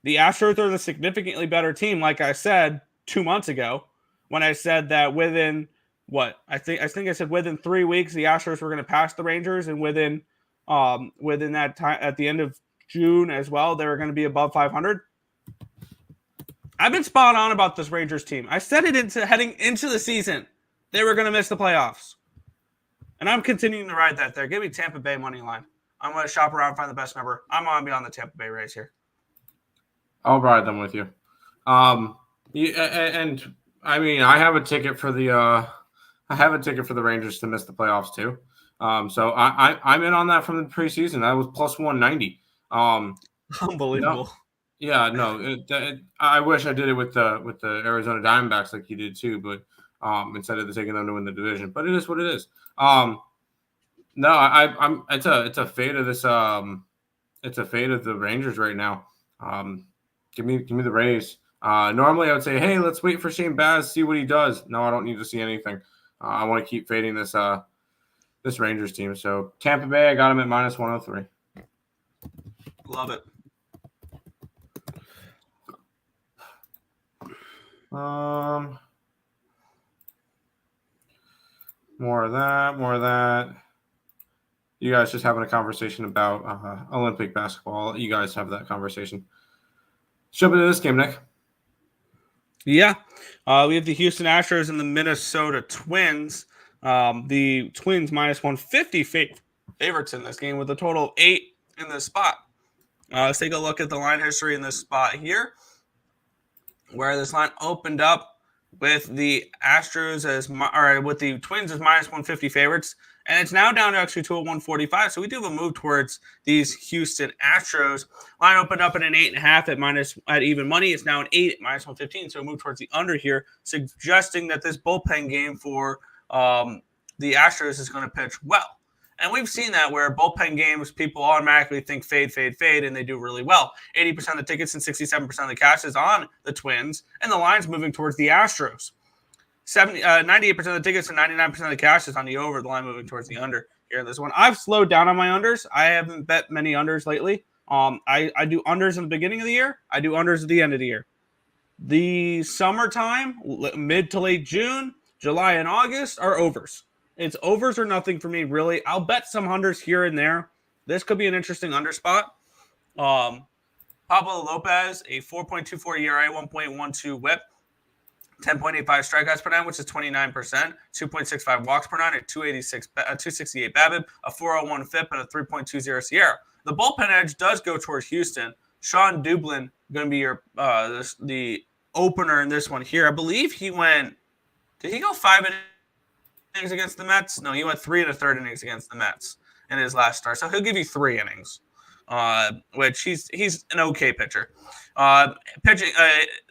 The Astros are the significantly better team, like I said 2 months ago, when I said that within I think I said within 3 weeks the Astros were going to pass the Rangers, and within that time at the end of June as well, they were going to be above 500. I've been spot on about this Rangers team. I said it heading into the season. They were going to miss the playoffs. And I'm continuing to ride that there. Give me Tampa Bay money line. I'm going to shop around, find the best number. I'm going to be on the Tampa Bay Rays here. I'll ride them with you. And I mean, I have a ticket for the Rangers to miss the playoffs too. So I'm in on that from the preseason. That was plus 190. Unbelievable. Yeah, no. I wish I did it with the Arizona Diamondbacks like you did too, but instead of taking them to win the division. But it is what it is. No, it's a fate of this. It's a fate of the Rangers right now. Give me the Rays. Normally I would say, hey, let's wait for Shane Baz, see what he does. No, I don't need to see anything. I want to keep fading this Rangers team. So Tampa Bay, I got him at minus 103. Love it. More of that. You guys just having a conversation about Olympic basketball. You guys have that conversation. Jump into this game, Nick. Yeah. We have the Houston Astros and the Minnesota Twins. The Twins minus 150 favorites in this game with a total of 8 in this spot. Let's take a look at the line history in this spot here, where this line opened up with the Astros with the Twins as minus 150 favorites, and it's now down to actually to a 145. So we do have a move towards these Houston Astros. Line opened up at an 8.5 at even money. It's now an 8 at minus 115. So we move towards the under here, suggesting that this bullpen game for the Astros is going to pitch well. And we've seen that where bullpen games, people automatically think fade, and they do really well. 80% of the tickets and 67% of the cash is on the Twins, and the line's moving towards the Astros. 98% of the tickets and 99% of the cash is on the over, the line moving towards the under here in this one. I've slowed down on my unders. I haven't bet many unders lately. I do unders in the beginning of the year. I do unders at the end of the year. The summertime, mid to late June, July, and August are overs. It's overs or nothing for me, really. I'll bet some unders here and there. This could be an interesting under spot. Pablo Lopez, a 4.24 ERA, 1.12 whip, 10.85 strikeouts per nine, which is 29%, 2.65 walks per nine, a 268 BABIP, a 401 FIP, and a 3.20 Sierra. The bullpen edge does go towards Houston. Sean Dublin going to be your the opener in this one here. I believe he went. Did he go 5 innings against the Mets? No, he went 3 1/3 innings against the Mets in his last start. So he'll give you 3 innings, which he's an okay pitcher. Pitching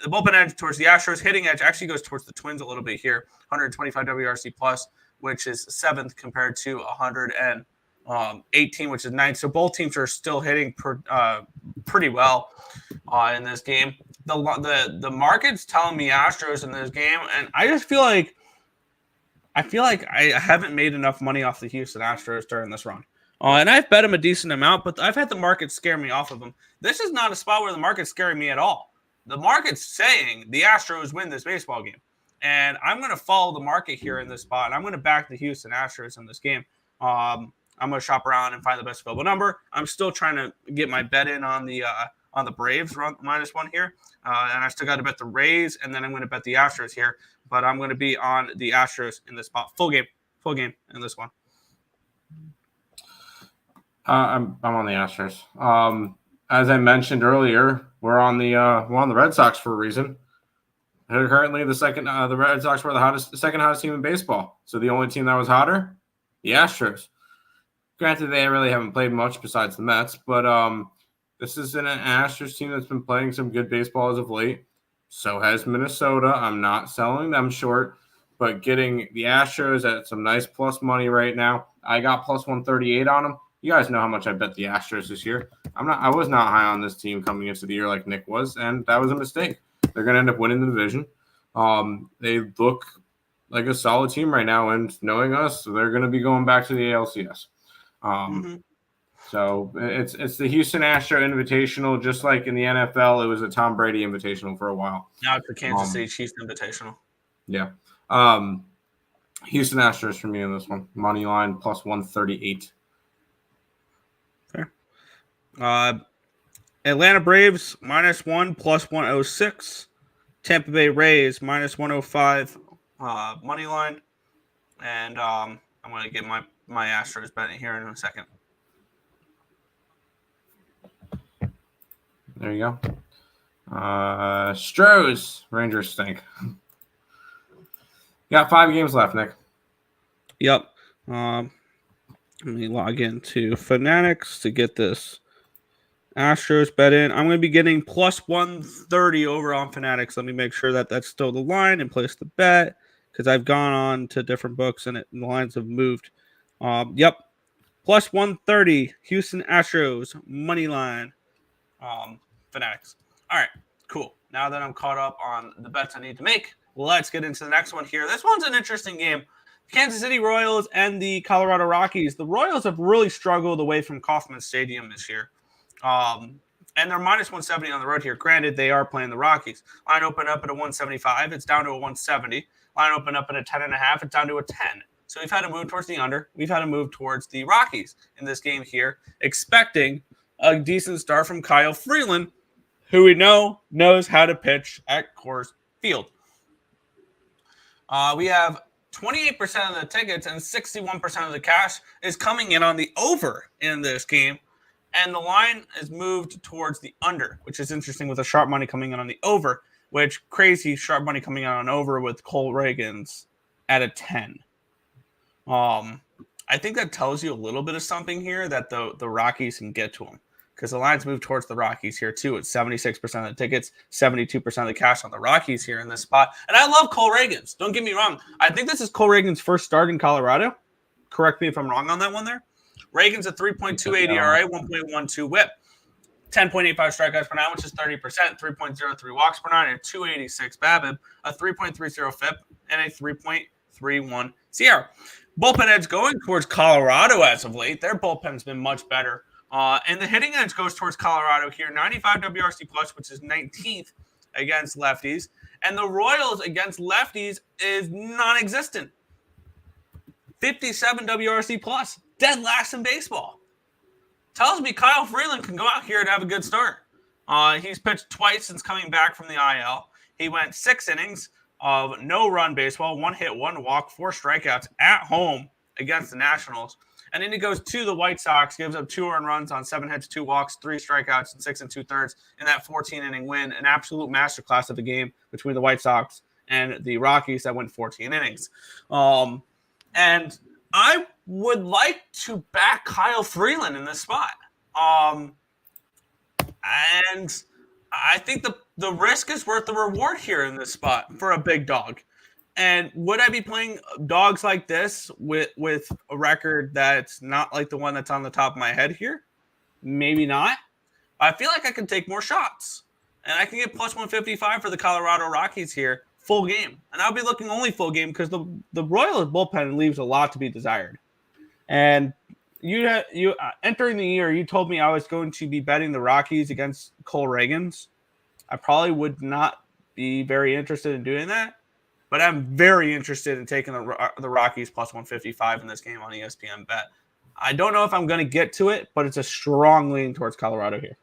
the bullpen edge towards the Astros. Hitting edge actually goes towards the Twins a little bit here. 125 WRC plus, which is 7th compared to 118, which is 9th. So both teams are still hitting pretty well in this game. The market's telling me Astros in this game, and I just feel like I haven't made enough money off the Houston Astros during this run. And I've bet them a decent amount, but I've had the market scare me off of them. This is not a spot where the market's scaring me at all. The market's saying the Astros win this baseball game. And I'm going to follow the market here in this spot. And I'm going to back the Houston Astros in this game. I'm going to shop around and find the best available number. I'm still trying to get my bet in on the Braves -1 here. And I still got to bet the Rays, and then I'm going to bet the Astros here. But I'm going to be on the Astros in this spot. Full game in this one. I'm on the Astros. As I mentioned earlier, we're on the Red Sox for a reason. They're currently the Red Sox were the second hottest team in baseball. So the only team that was hotter, the Astros. Granted, they really haven't played much besides the Mets, but this is an Astros team that's been playing some good baseball as of late. So has Minnesota. I'm not selling them short, but getting the Astros at some nice plus money right now. I got plus 138 on them. You guys know how much I bet the Astros this year. I was not high on this team coming into the year like Nick was, and that was a mistake. They're going to end up winning the division. They look like a solid team right now, and knowing us, they're going to be going back to the ALCS. So it's the Houston Astro Invitational, just like in the NFL, it was a Tom Brady Invitational for a while. Now it's the Kansas City Chiefs Invitational. Yeah. Houston Astros for me in this one. Money line plus 138. Fair. Atlanta Braves -1 plus 106. Tampa Bay Rays -105 money line. And I'm going to get my Astros bet here in a second. There you go. Stros. Rangers stink. Got 5 games left, Nick. Yep. Let me log into Fanatics to get this Astros bet in. I'm going to be getting plus 130 over on Fanatics. Let me make sure that that's still the line and place the bet, because I've gone on to different books and the lines have moved. Yep. Plus 130 Houston Astros money line. Fanatics. All right, cool. Now that I'm caught up on the bets I need to make, let's get into the next one here. This one's an interesting game. Kansas City Royals and the Colorado Rockies. The Royals have really struggled away from Kauffman Stadium this year. And they're -170 on the road here. Granted, they are playing the Rockies. Line opened up at a 175. It's down to a 170. Line opened up at a 10.5. It's down to a 10. So we've had to move towards the under. We've had to move towards the Rockies in this game here, expecting a decent start from Kyle Freeland, who we know knows how to pitch at Coors Field. We have 28% of the tickets and 61% of the cash is coming in on the over in this game. And the line is moved towards the under, which is interesting with the sharp money coming in on the over, which crazy sharp money coming in on over with Cole Reagans at a 10. I think that tells you a little bit of something here that the Rockies can get to them, because the lines move towards the Rockies here too. It's 76% of the tickets, 72% of the cash on the Rockies here in this spot. And I love Cole Reagans. Don't get me wrong. I think this is Cole Reagans' first start in Colorado. Correct me if I'm wrong on that one there. Reagans a 3.28 ERA, 1.12 WHIP, 10.85 strikeouts per nine, which is 30%, 3.03 walks per nine, and 286 BABIP, a 3.30 FIP, and a 3.31 SIERA. Bullpen edge going towards Colorado as of late. Their bullpen's been much better. And the hitting edge goes towards Colorado here, 95 WRC plus, which is 19th against lefties. And the Royals against lefties is non-existent. 57 WRC plus, dead last in baseball. Tells me Kyle Freeland can go out here and have a good start. He's pitched twice since coming back from the IL. He went 6 innings of no-run baseball, 1 hit, 1 walk, 4 strikeouts at home against the Nationals. And then he goes to the White Sox, gives up 2 earned runs on 7 hits, 2 walks, 3 strikeouts, and 6 2/3 in that 14-inning win. An absolute masterclass of the game between the White Sox and the Rockies that went 14 innings. And I would like to back Kyle Freeland in this spot. And I think the risk is worth the reward here in this spot for a big dog. And would I be playing dogs like this with a record that's not like the one that's on the top of my head here? Maybe not. I feel like I can take more shots. And I can get plus 155 for the Colorado Rockies here, full game. And I'll be looking only full game because the Royals bullpen leaves a lot to be desired. And you entering the year, you told me I was going to be betting the Rockies against Cole Reagans. I probably would not be very interested in doing that. but I'm very interested in taking the Rockies plus 155 in this game on ESPN Bet. I don't know if I'm going to get to it, but it's a strong lean towards Colorado here.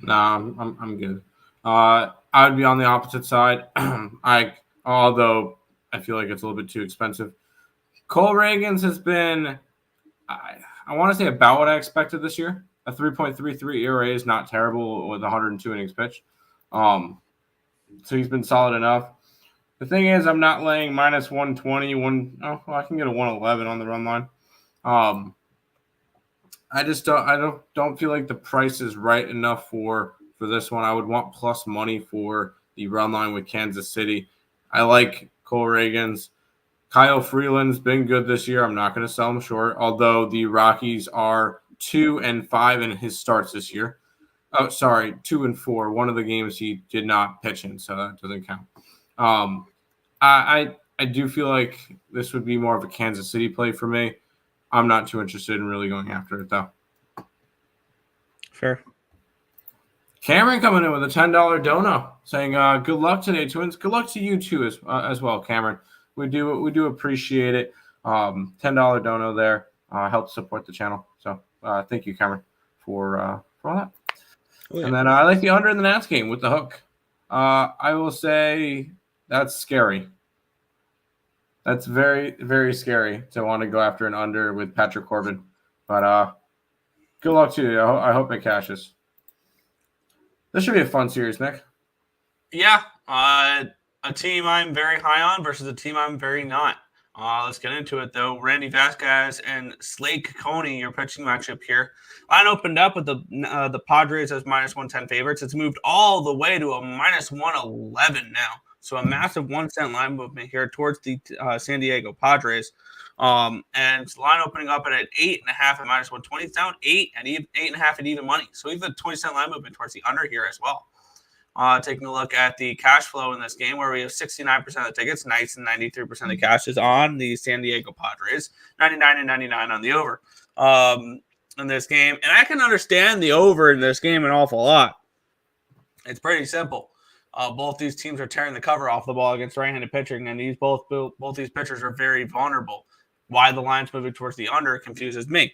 Nah, I'm good. I would be on the opposite side. Although I feel like it's a little bit too expensive. Cole Reagans has been, I want to say, about what I expected this year. A 3.33 ERA is not terrible with 102 innings pitched. So he's been solid enough. The thing is, I'm not laying minus 120. I can get a 111 on the run line. I just don't feel like the price is right enough for this one. I would want plus money for the run line with Kansas City. I like Cole Reagans. Kyle Freeland's been good this year. I'm not going to sell him short, although the Rockies are 2-5 in his starts this year. Oh, sorry, 2-4. One of the games he did not pitch in, so that doesn't count. I do feel like this would be more of a Kansas City play for me. I'm not too interested in really going after it, though. Fair. Cameron coming in with a $10 dono saying, good luck today, Twins. Good luck to you, too, as well, Cameron. We do appreciate it. $10 dono there helps support the channel. So thank you, Cameron, for all that. Oh, yeah. And then I like the under in the Nats game with the hook. I will say that's scary. That's very, very scary to want to go after an under with Patrick Corbin. But good luck to you. I hope it cashes. This should be a fun series, Nick. Yeah. A team I'm very high on versus a team I'm very not. Let's get into it, though. Randy Vasquez and Slade Coney, your pitching matchup here. Line opened up with the Padres as minus 110 favorites. It's moved all the way to a minus 111 now. So a massive 1 cent line movement here towards the San Diego Padres. And line opening up at 8.5 at minus 120. It's down 8.5 at even money. So even a 20-cent line movement towards the under here as well. Taking a look at the cash flow in this game, where we have 69% of the tickets, nice, and 93% of the cash is on the San Diego Padres, 99 and 99 on the over in this game. And I can understand the over in this game an awful lot. It's pretty simple. Both these teams are tearing the cover off the ball against right-handed pitching, and both these pitchers are very vulnerable. Why the line's moving towards the under confuses me.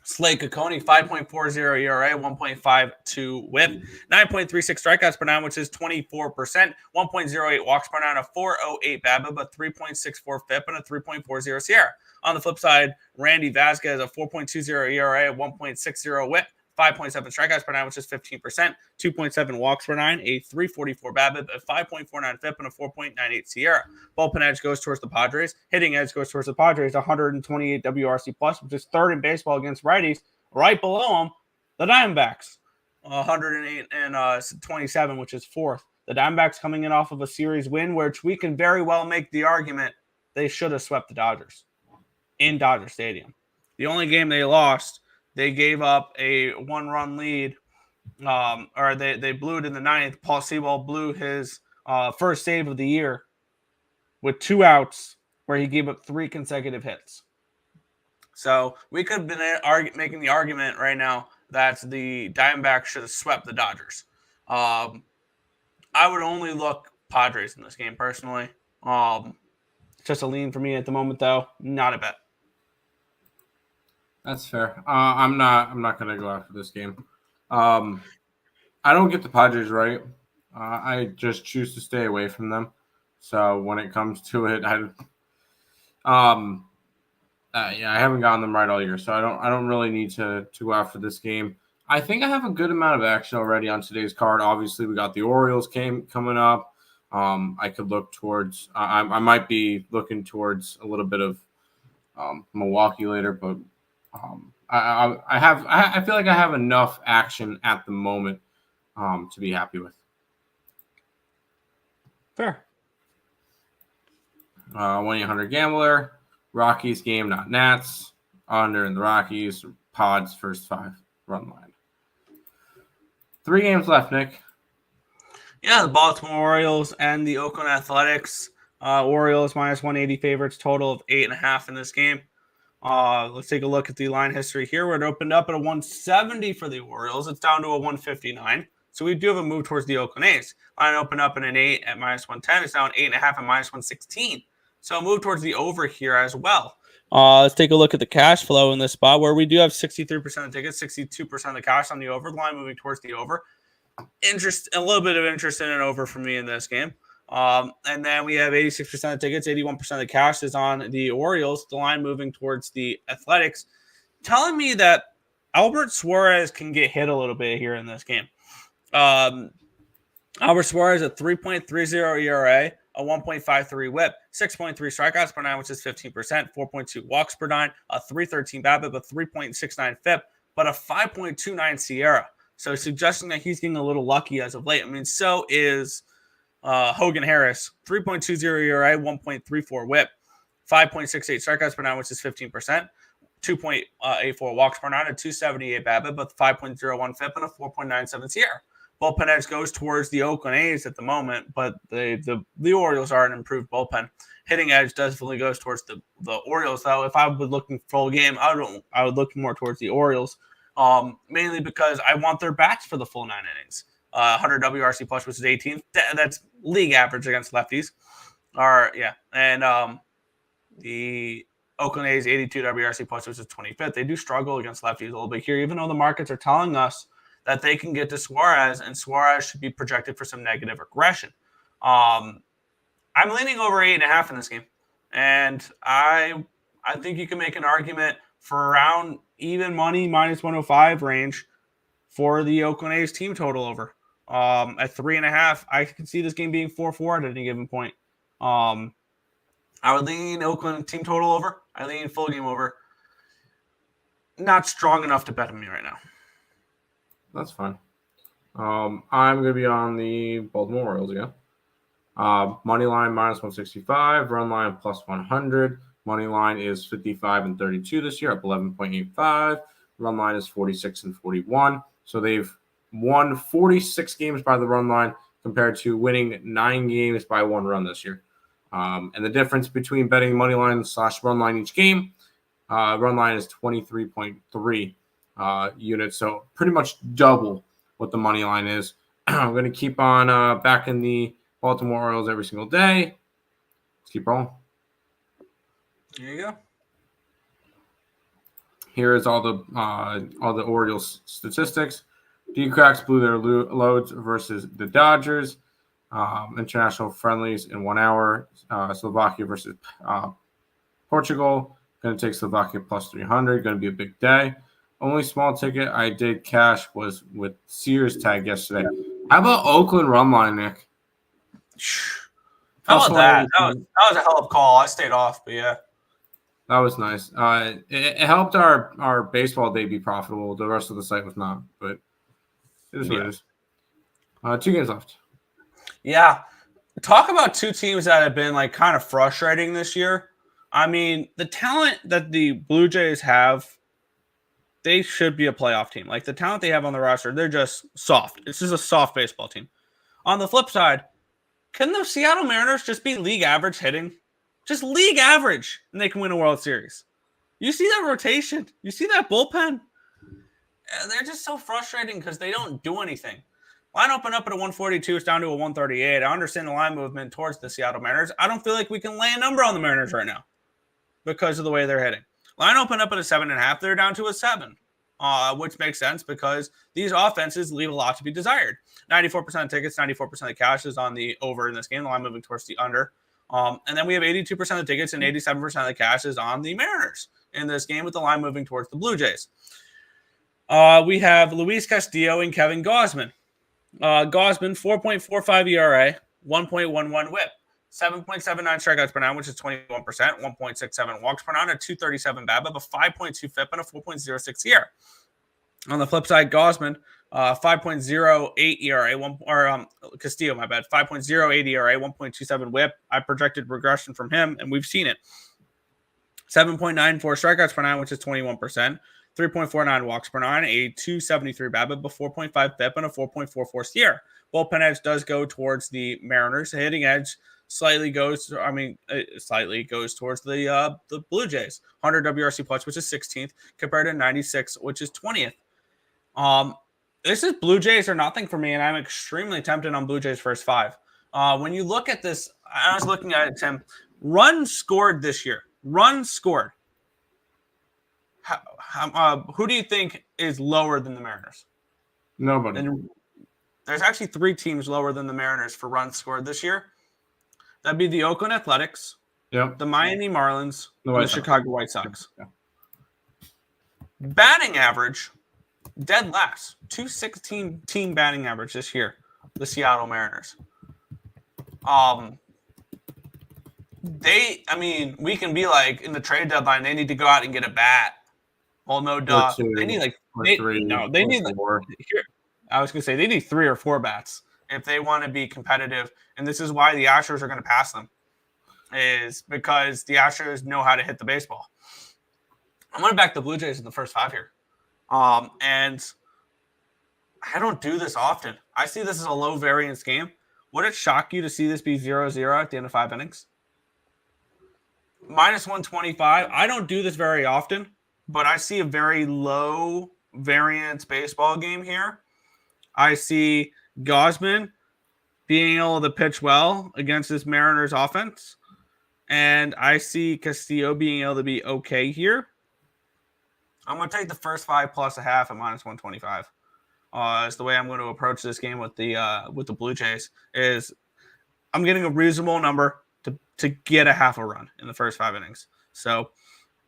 Slade Coney, 5.40 ERA, 1.52 whip, 9.36 strikeouts per nine, which is 24%, 1.08 walks per nine, a 4.08 BABIP, a 3.64 FIP, and a 3.40 SIERA. On the flip side, Randy Vasquez, a 4.20 ERA, a 1.60 whip, 5.7 strikeouts per nine, which is 15%, 2.7 walks per nine, a 3.44 BABIP, a 5.49 FIP, and a 4.98 SIERA. Bullpen edge goes towards the Padres. Hitting edge goes towards the Padres, 128 WRC plus, which is third in baseball against righties. Right below them, the Diamondbacks, 108 and 27, which is fourth. The Diamondbacks coming in off of a series win, which we can very well make the argument they should have swept the Dodgers in Dodger Stadium. The only game they lost, they gave up a one-run lead, or they blew it in the ninth. Paul Sewell blew his first save of the year with 2 outs, where he gave up 3 consecutive hits. So we could have been making the argument right now that the Diamondbacks should have swept the Dodgers. I would only look Padres in this game personally. Just a lean for me at the moment, though. Not a bet. That's fair. I'm not going to go after this game. I don't get the Padres right. I just choose to stay away from them. So when it comes to it, I haven't gotten them right all year. So I don't really need to go after this game. I think I have a good amount of action already on today's card. Obviously, we got the Orioles coming up. I could look towards. I might be looking towards a little bit of Milwaukee later, but. I feel like I have enough action at the moment to be happy with. Fair. 1-800-GAMBLER. Rockies game, not Nats. Under in the Rockies. Pods first 5 run line. 3 games left, Nick. Yeah, the Baltimore Orioles and the Oakland Athletics. Orioles minus 180 favorites, total of 8.5 in this game. Let's take a look at the line history here, where it opened up at a 170 for the Orioles. It's down to a 159. So we do have a move towards the Oakland A's. Line opened up in an 8 at -110. It's now an 8.5 at -116. So a move towards the over here as well. Let's take a look at the cash flow in this spot where we do have 63% of tickets, 62% of the cash on the over. The line moving towards the over. A little bit of interest in an over for me in this game. And then we have 86% of tickets, 81% of the cash is on the Orioles. The line moving towards the Athletics, telling me that Albert Suarez can get hit a little bit here in this game. Albert Suarez a 3.30 ERA, a 1.53 WHIP, 6.3 strikeouts per nine, which is 15%, 4.2 walks per nine, a 3.13 BABIP, a 3.69 FIP, but a 5.29 SIERA. So suggesting that he's getting a little lucky as of late. I mean, so is Hogan Harris, 3.20 ERA, 1.34 WHIP, 5.68 strikeouts per nine, which is 15%, 2.84 walks per nine, a 278 BABIP, but 5.01 FIP, and a 4.97 SIERA. Bullpen edge goes towards the Oakland A's at the moment, but the Orioles are an improved bullpen. Hitting edge definitely goes towards the Orioles, though. If I was looking full game, I would look more towards the Orioles, mainly because I want their bats for the full 9 innings. 100 WRC plus, which is 18th. That's league average against lefties. And the Oakland A's 82 WRC plus, which is 25th. They do struggle against lefties a little bit here, even though the markets are telling us that they can get to Suarez, and Suarez should be projected for some negative regression. I'm leaning over 8.5 in this game, and I think you can make an argument for around even money -105 range for the Oakland A's team total over. At 3.5, I can see this game being 4-4 at any given point. I would lean Oakland team total over. I lean full game over. Not strong enough to bet on me right now. That's fine. I'm going to be on the Baltimore Orioles again. Money line -165, run line +100. Money line is 55-32 this year, up 11.85. Run line is 46-41. So they've won 46 games by the run line compared to winning 9 games by 1 run this year. And the difference between betting money line / run line each game, run line is 23.3 units. So pretty much double what the money line is. I'm going to keep on backing the Baltimore Orioles every single day. Let's keep rolling. There you go. Here is all the Orioles statistics. D-Cracks blew their loads versus the Dodgers. International friendlies in 1 hour. Slovakia versus Portugal. Going to take Slovakia +300. Going to be a big day. Only small ticket I did cash was with Sears tag yesterday. How about Oakland run line, Nick? How about that? That was a hell of a call. I stayed off, but yeah. That was nice. It helped our baseball day be profitable. The rest of the site was not, but it is what it is. 2 games left. Yeah. Talk about 2 teams that have been like kind of frustrating this year. I mean, the talent that the Blue Jays have, they should be a playoff team. Like the talent they have on the roster, they're just soft. It's just a soft baseball team. On the flip side, can the Seattle Mariners just be league average hitting? Just league average, and they can win a World Series. You see that rotation? You see that bullpen? They're just so frustrating because they don't do anything. Line open up at a 142. It's down to a 138. I understand the line movement towards the Seattle Mariners. I don't feel like we can lay a number on the Mariners right now because of the way they're hitting. Line open up at a 7.5. They're down to a 7, which makes sense because these offenses leave a lot to be desired. 94% of tickets, 94% of the cash is on the over in this game. The line moving towards the under. And then we have 82% of the tickets and 87% of the cash is on the Mariners in this game with the line moving towards the Blue Jays. We have Luis Castillo and Kevin Gausman. Gausman, 4.45 ERA, 1.11 WHIP, 7.79 strikeouts per nine, which is 21%, 1.67 walks per nine, a 237 BABIP, a 5.2 FIP, and a 4.06 ERA. On the flip side, Gausman, 5.08 ERA, Castillo, my bad, 5.08 ERA, 1.27 WHIP. I projected regression from him, and we've seen it. 7.94 strikeouts per nine, which is 21%. 3.49 walks per nine, a 273 BABIP, a 4.5 FIP, and a 4.44 SIERA. Bullpen edge does go towards the Mariners. The hitting edge slightly goes towards the Blue Jays. 100 WRC plus, which is 16th, compared to 96, which is 20th. This is Blue Jays or nothing for me, and I'm extremely tempted on Blue Jays first 5. When you look at this, I was looking at it, Tim. Runs scored this year. Runs scored. Who do you think is lower than the Mariners? Nobody. And there's actually 3 teams lower than the Mariners for runs scored this year. That'd be the Oakland Athletics, the Miami Marlins, and the Chicago White Sox. Yeah. Batting average, dead last. 216 team batting average this year, the Seattle Mariners. We can be like in the trade deadline, they need to go out and get a bat. Well, no, duh. They need like 3. They need like 4. I was gonna say they need 3 or 4 bats if they want to be competitive, and this is why the Astros are going to pass them, is because the Astros know how to hit the baseball. I'm going to back the Blue Jays in the first 5 here, and I don't do this often. I see this as a low variance game. Would it shock you to see this be 0-0 at the end of 5 innings? -125. I don't do this very often, but I see a very low variance baseball game here. I see Gausman being able to pitch well against this Mariners offense, and I see Castillo being able to be okay here. I'm going to take the first 5 plus a half at -125. Is the way I'm going to approach this game with the Blue Jays. Is I'm getting a reasonable number to get a half a run in the first 5 innings. So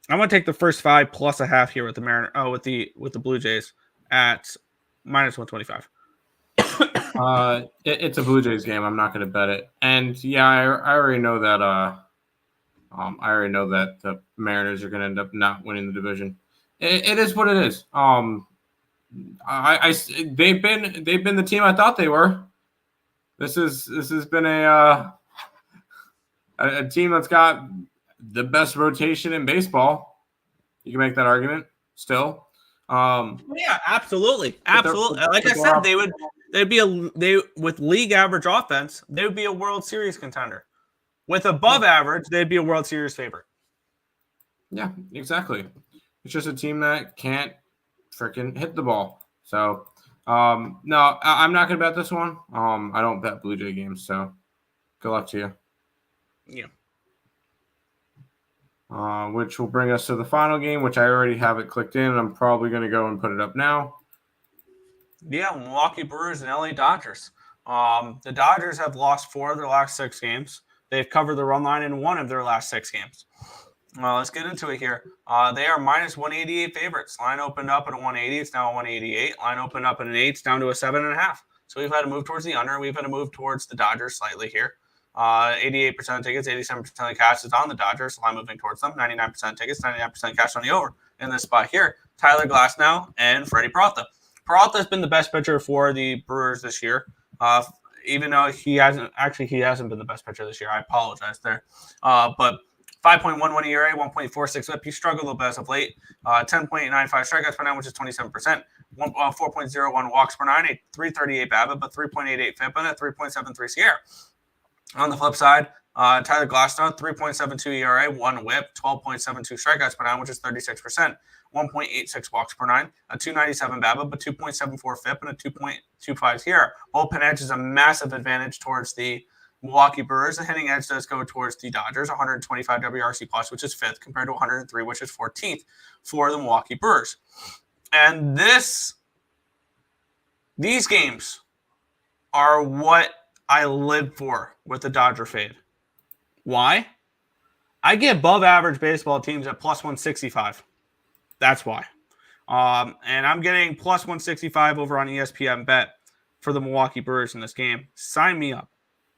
I'm going to take the first 5 plus a half here with the with the Blue Jays at -125. It's a Blue Jays game. I'm not going to bet it. And yeah, I already know that. The Mariners are going to end up not winning the division. It is what it is. They've been the team I thought they were. This has been a team that's got the best rotation in baseball. You can make that argument still. Yeah, absolutely. Like I said, with league average offense, they would be a World Series contender. With above average, they'd be a World Series favorite. Yeah, exactly. It's just a team that can't freaking hit the ball. So, no, I'm not going to bet this one. I don't bet Blue Jay games, so good luck to you. Yeah. Which will bring us to the final game, which I already have it clicked in. I'm probably going to go and put it up now. Yeah, Milwaukee Brewers and LA Dodgers. The Dodgers have lost 4 of their last 6 games. They've covered the run line in 1 of their last 6 games. Let's get into it here. They are -188 favorites. Line opened up at a 180. It's now a 188. Line opened up at an 8. It's down to a 7.5. So we've had to move towards the under. We've had to move towards the Dodgers slightly here. 88% of tickets, 87% of cash is on the Dodgers. Line moving towards them. 99% tickets, 99% cash on the over. In this spot here, Tyler Glasnow and Freddie Peralta. Peralta has been the best pitcher for the Brewers this year. Even though he hasn't been the best pitcher this year. I apologize there. But 5.11 ERA, 1.46 whip. He struggled a little bit as of late. 10.95 strikeouts per 9, which is 27%. 4.01 walks per 9, a 3.38 BABIP, but 3.88 FIP, and a 3.73 SIERA. On the flip side, Tyler Glasnow, 3.72 ERA, 1 whip, 12.72 strikeouts per 9, which is 36%. 1.86 walks per 9, a 2.97 BABIP, but 2.74 FIP, and a 2.25 SIERA. Bullpen edge is a massive advantage towards the Milwaukee Brewers. The hitting edge does go towards the Dodgers, 125 WRC plus, which is 5th, compared to 103, which is 14th for the Milwaukee Brewers. And these games are what I live for with the Dodger fade. Why? I get above average baseball teams at +165. That's why. And I'm getting +165 over on ESPN Bet for the Milwaukee Brewers in this game. Sign me up.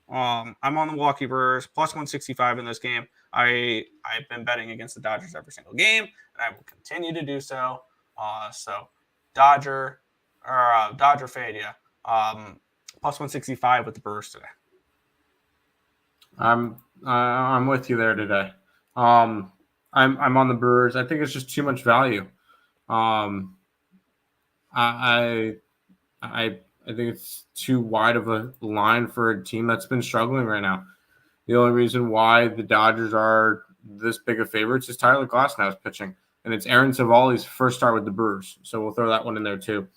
I'm on the Milwaukee Brewers, +165 in this game. I've been betting against the Dodgers every single game, and I will continue to do so. So Dodger fade, yeah. +165 with the Brewers today. I'm with you there today. I'm on the Brewers. I think it's just too much value. I think it's too wide of a line for a team that's been struggling right now. The only reason why the Dodgers are this big of favorites is Tyler Glasnow's pitching, and it's Aaron Savali's first start with the Brewers. So we'll throw that one in there too.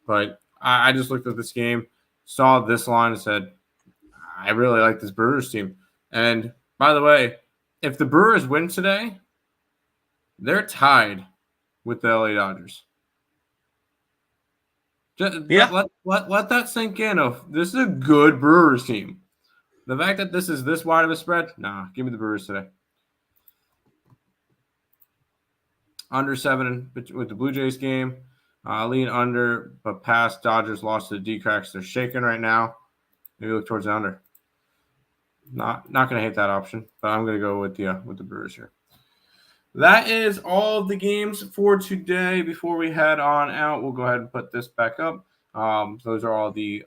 But I just looked at this game, saw this line, and said, I really like this Brewers team. And by the way, if the Brewers win today, they're tied with the LA Dodgers. Just let that sink in. This is a good Brewers team. The fact that this is this wide of a spread, nah, give me the Brewers today. Under 7 with the Blue Jays game. Lean under, but past Dodgers lost to the D-Cracks. They're shaking right now. Maybe look towards the under. Not going to hate that option, but I'm going to go with the Brewers here. That is all of the games for today. Before we head on out, we'll go ahead and put this back up. Those are all the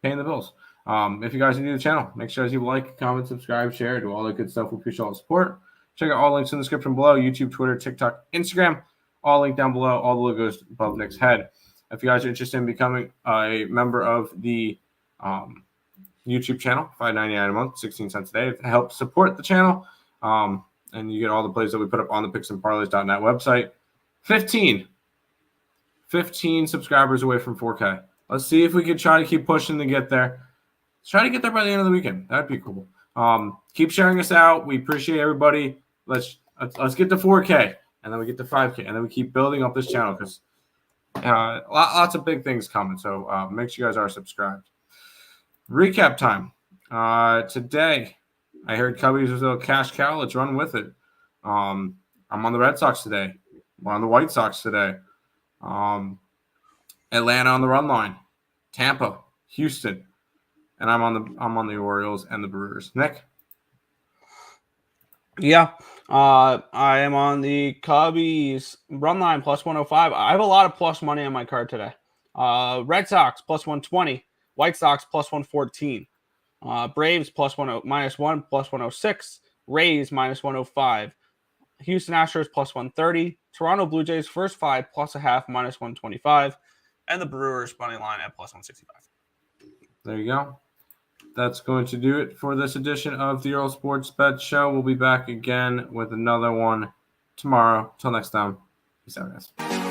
paying the bills. If you guys are new to the channel, make sure you like, comment, subscribe, share, do all that good stuff. We appreciate all the support. Check out all links in the description below. YouTube, Twitter, TikTok, Instagram. All linked down below. All the logos above Nick's head. If you guys are interested in becoming a member of the YouTube channel, $5.99 a month, 16 cents a day to help support the channel. And you get all the plays that we put up on the picksandparleys.net website. 15 subscribers away from 4K. Let's see if we can try to keep pushing to get there. Let's try to get there by the end of the weekend. That'd be cool. Keep sharing us out. We appreciate everybody. Let's get to 4K, and then we get to 5K, and then we keep building up this channel because lots of big things coming. So make sure you guys are subscribed. Recap time. Today, I heard Cubbies was a cash cow. Let's run with it. I'm on the Red Sox today. We're on the White Sox today. Atlanta on the run line. Tampa, Houston, and I'm on the Orioles and the Brewers. Nick. Yeah, I am on the Cubbies run line plus 105. I have a lot of plus money on my card today. Red Sox plus 120, White Sox plus 114, Braves minus 1 plus 106, Rays minus 105, Houston Astros plus 130, Toronto Blue Jays first 5 plus a half minus 125, and the Brewers money line at plus 165. There you go. That's going to do it for this edition of the Earle Sports Bet Show. We'll be back again with another one tomorrow. Till next time, peace out, guys.